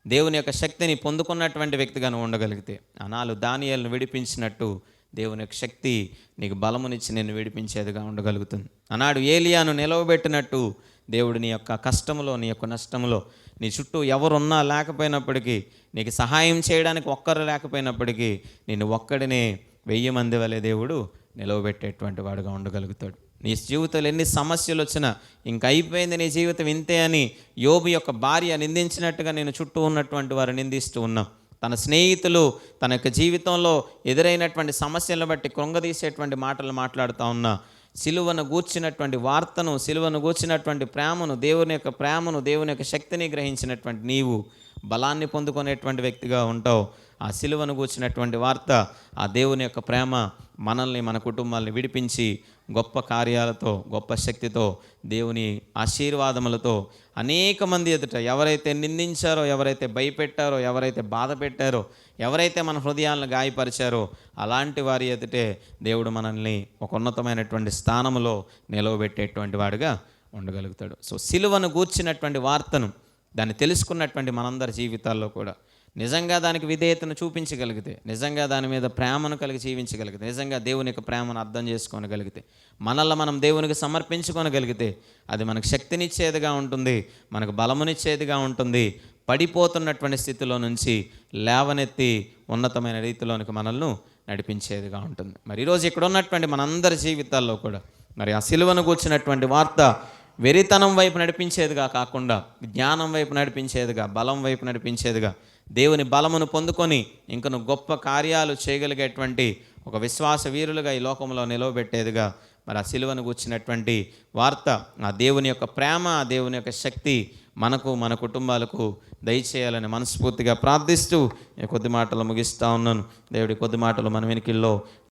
దేవుని యొక్క శక్తిని పొందుకున్నటువంటి వ్యక్తిగా నువ్వు ఉండగలిగితే, ఆనాడు దానియేలును విడిపించినట్టు దేవుని యొక్క శక్తి నీకు బలమునిచ్చి నేను విడిపించేదిగా ఉండగలుగుతుంది. ఆనాడు ఏలియాను నిలవబెట్టినట్టు దేవుడు నీ యొక్క కష్టంలో, నీ యొక్క నష్టంలో, నీ చుట్టూ ఎవరున్నా లేకపోయినప్పటికీ, నీకు సహాయం చేయడానికి ఒక్కరు లేకపోయినప్పటికీ, నేను ఒక్కడినే 1000 మంది వలె దేవుడు నిలవబెట్టేటువంటి వాడుగా ఉండగలుగుతాడు. నీ జీవితంలో ఎన్ని సమస్యలు వచ్చినా, ఇంక అయిపోయింది నీ జీవితం ఇంతే అని యోబు యొక్క భార్య నిందించినట్టుగా నేను చుట్టూ ఉన్నటువంటి వారు నిందిస్తూ ఉన్నాం. తన స్నేహితులు తన యొక్క జీవితంలో ఎదురైనటువంటి సమస్యలను బట్టి కృంగదీసేటువంటి మాటలు మాట్లాడుతూ ఉన్నా, సిలువను గూర్చినటువంటి వార్తను, సిలువను గూర్చినటువంటి ప్రేమను, దేవుని యొక్క ప్రేమను, దేవుని యొక్క శక్తిని గ్రహించినటువంటి నీవు బలాన్ని పొందుకునేటువంటి వ్యక్తిగా ఉంటావు. ఆ సిలువను గూర్చినటువంటి వార్త, ఆ దేవుని యొక్క ప్రేమ మనల్ని, మన కుటుంబాలని విడిపించి గొప్ప కార్యాలతో, గొప్ప శక్తితో, దేవుని ఆశీర్వాదములతో అనేక మంది ఎదుట ఎవరైతే నిందించారో, ఎవరైతే భయపెట్టారో, ఎవరైతే బాధ పెట్టారో, ఎవరైతే మన హృదయాలను గాయపరిచారో, అలాంటి వారి ఎదుటే దేవుడు మనల్ని ఒక ఉన్నతమైనటువంటి స్థానంలో నిలవబెట్టేటువంటి వాడుగా ఉండగలుగుతాడు. సో సిలువను గూర్చినటువంటి వార్తను, దాన్ని తెలుసుకున్నటువంటి మనందరి జీవితాల్లో కూడా నిజంగా దానికి విధేయతను చూపించగలిగితే, నిజంగా దాని మీద ప్రేమను కలిగి జీవించగలిగితే, నిజంగా దేవుని యొక్క ప్రేమను అర్థం చేసుకోగలిగితే, మనల్ని మనం దేవునికి సమర్పించుకోగలిగితే, అది మనకు శక్తినిచ్చేదిగా ఉంటుంది, మనకు బలమునిచ్చేదిగా ఉంటుంది. పడిపోతున్నటువంటి స్థితిలో నుంచి లేవనెత్తి ఉన్నతమైన రీతిలోనికి మనల్ని నడిపించేదిగా ఉంటుంది. మరి ఈరోజు ఇక్కడ ఉన్నటువంటి మనందరి జీవితాల్లో కూడా మరి ఆ సిలువను కూర్చున్నటువంటి వార్త వెరితనం వైపు నడిపించేదిగా కాకుండా, జ్ఞానం వైపు నడిపించేదిగా, బలం వైపు నడిపించేదిగా, దేవుని బలమును పొందుకొని ఇంకను గొప్ప కార్యాలు చేయగలిగేటువంటి ఒక విశ్వాస వీరులుగా ఈ లోకంలో నిలవబెట్టేదిగా మరి ఆ సిలువను కూర్చున్నటువంటి వార్త, ఆ దేవుని యొక్క ప్రేమ, ఆ దేవుని యొక్క శక్తి మనకు, మన కుటుంబాలకు దయచేయాలని మనస్ఫూర్తిగా ప్రార్థిస్తూ కొద్ది మాటలు ముగిస్తూ ఉన్నాను. దేవుడి కొద్ది మాటలు మన వెనుకల్లో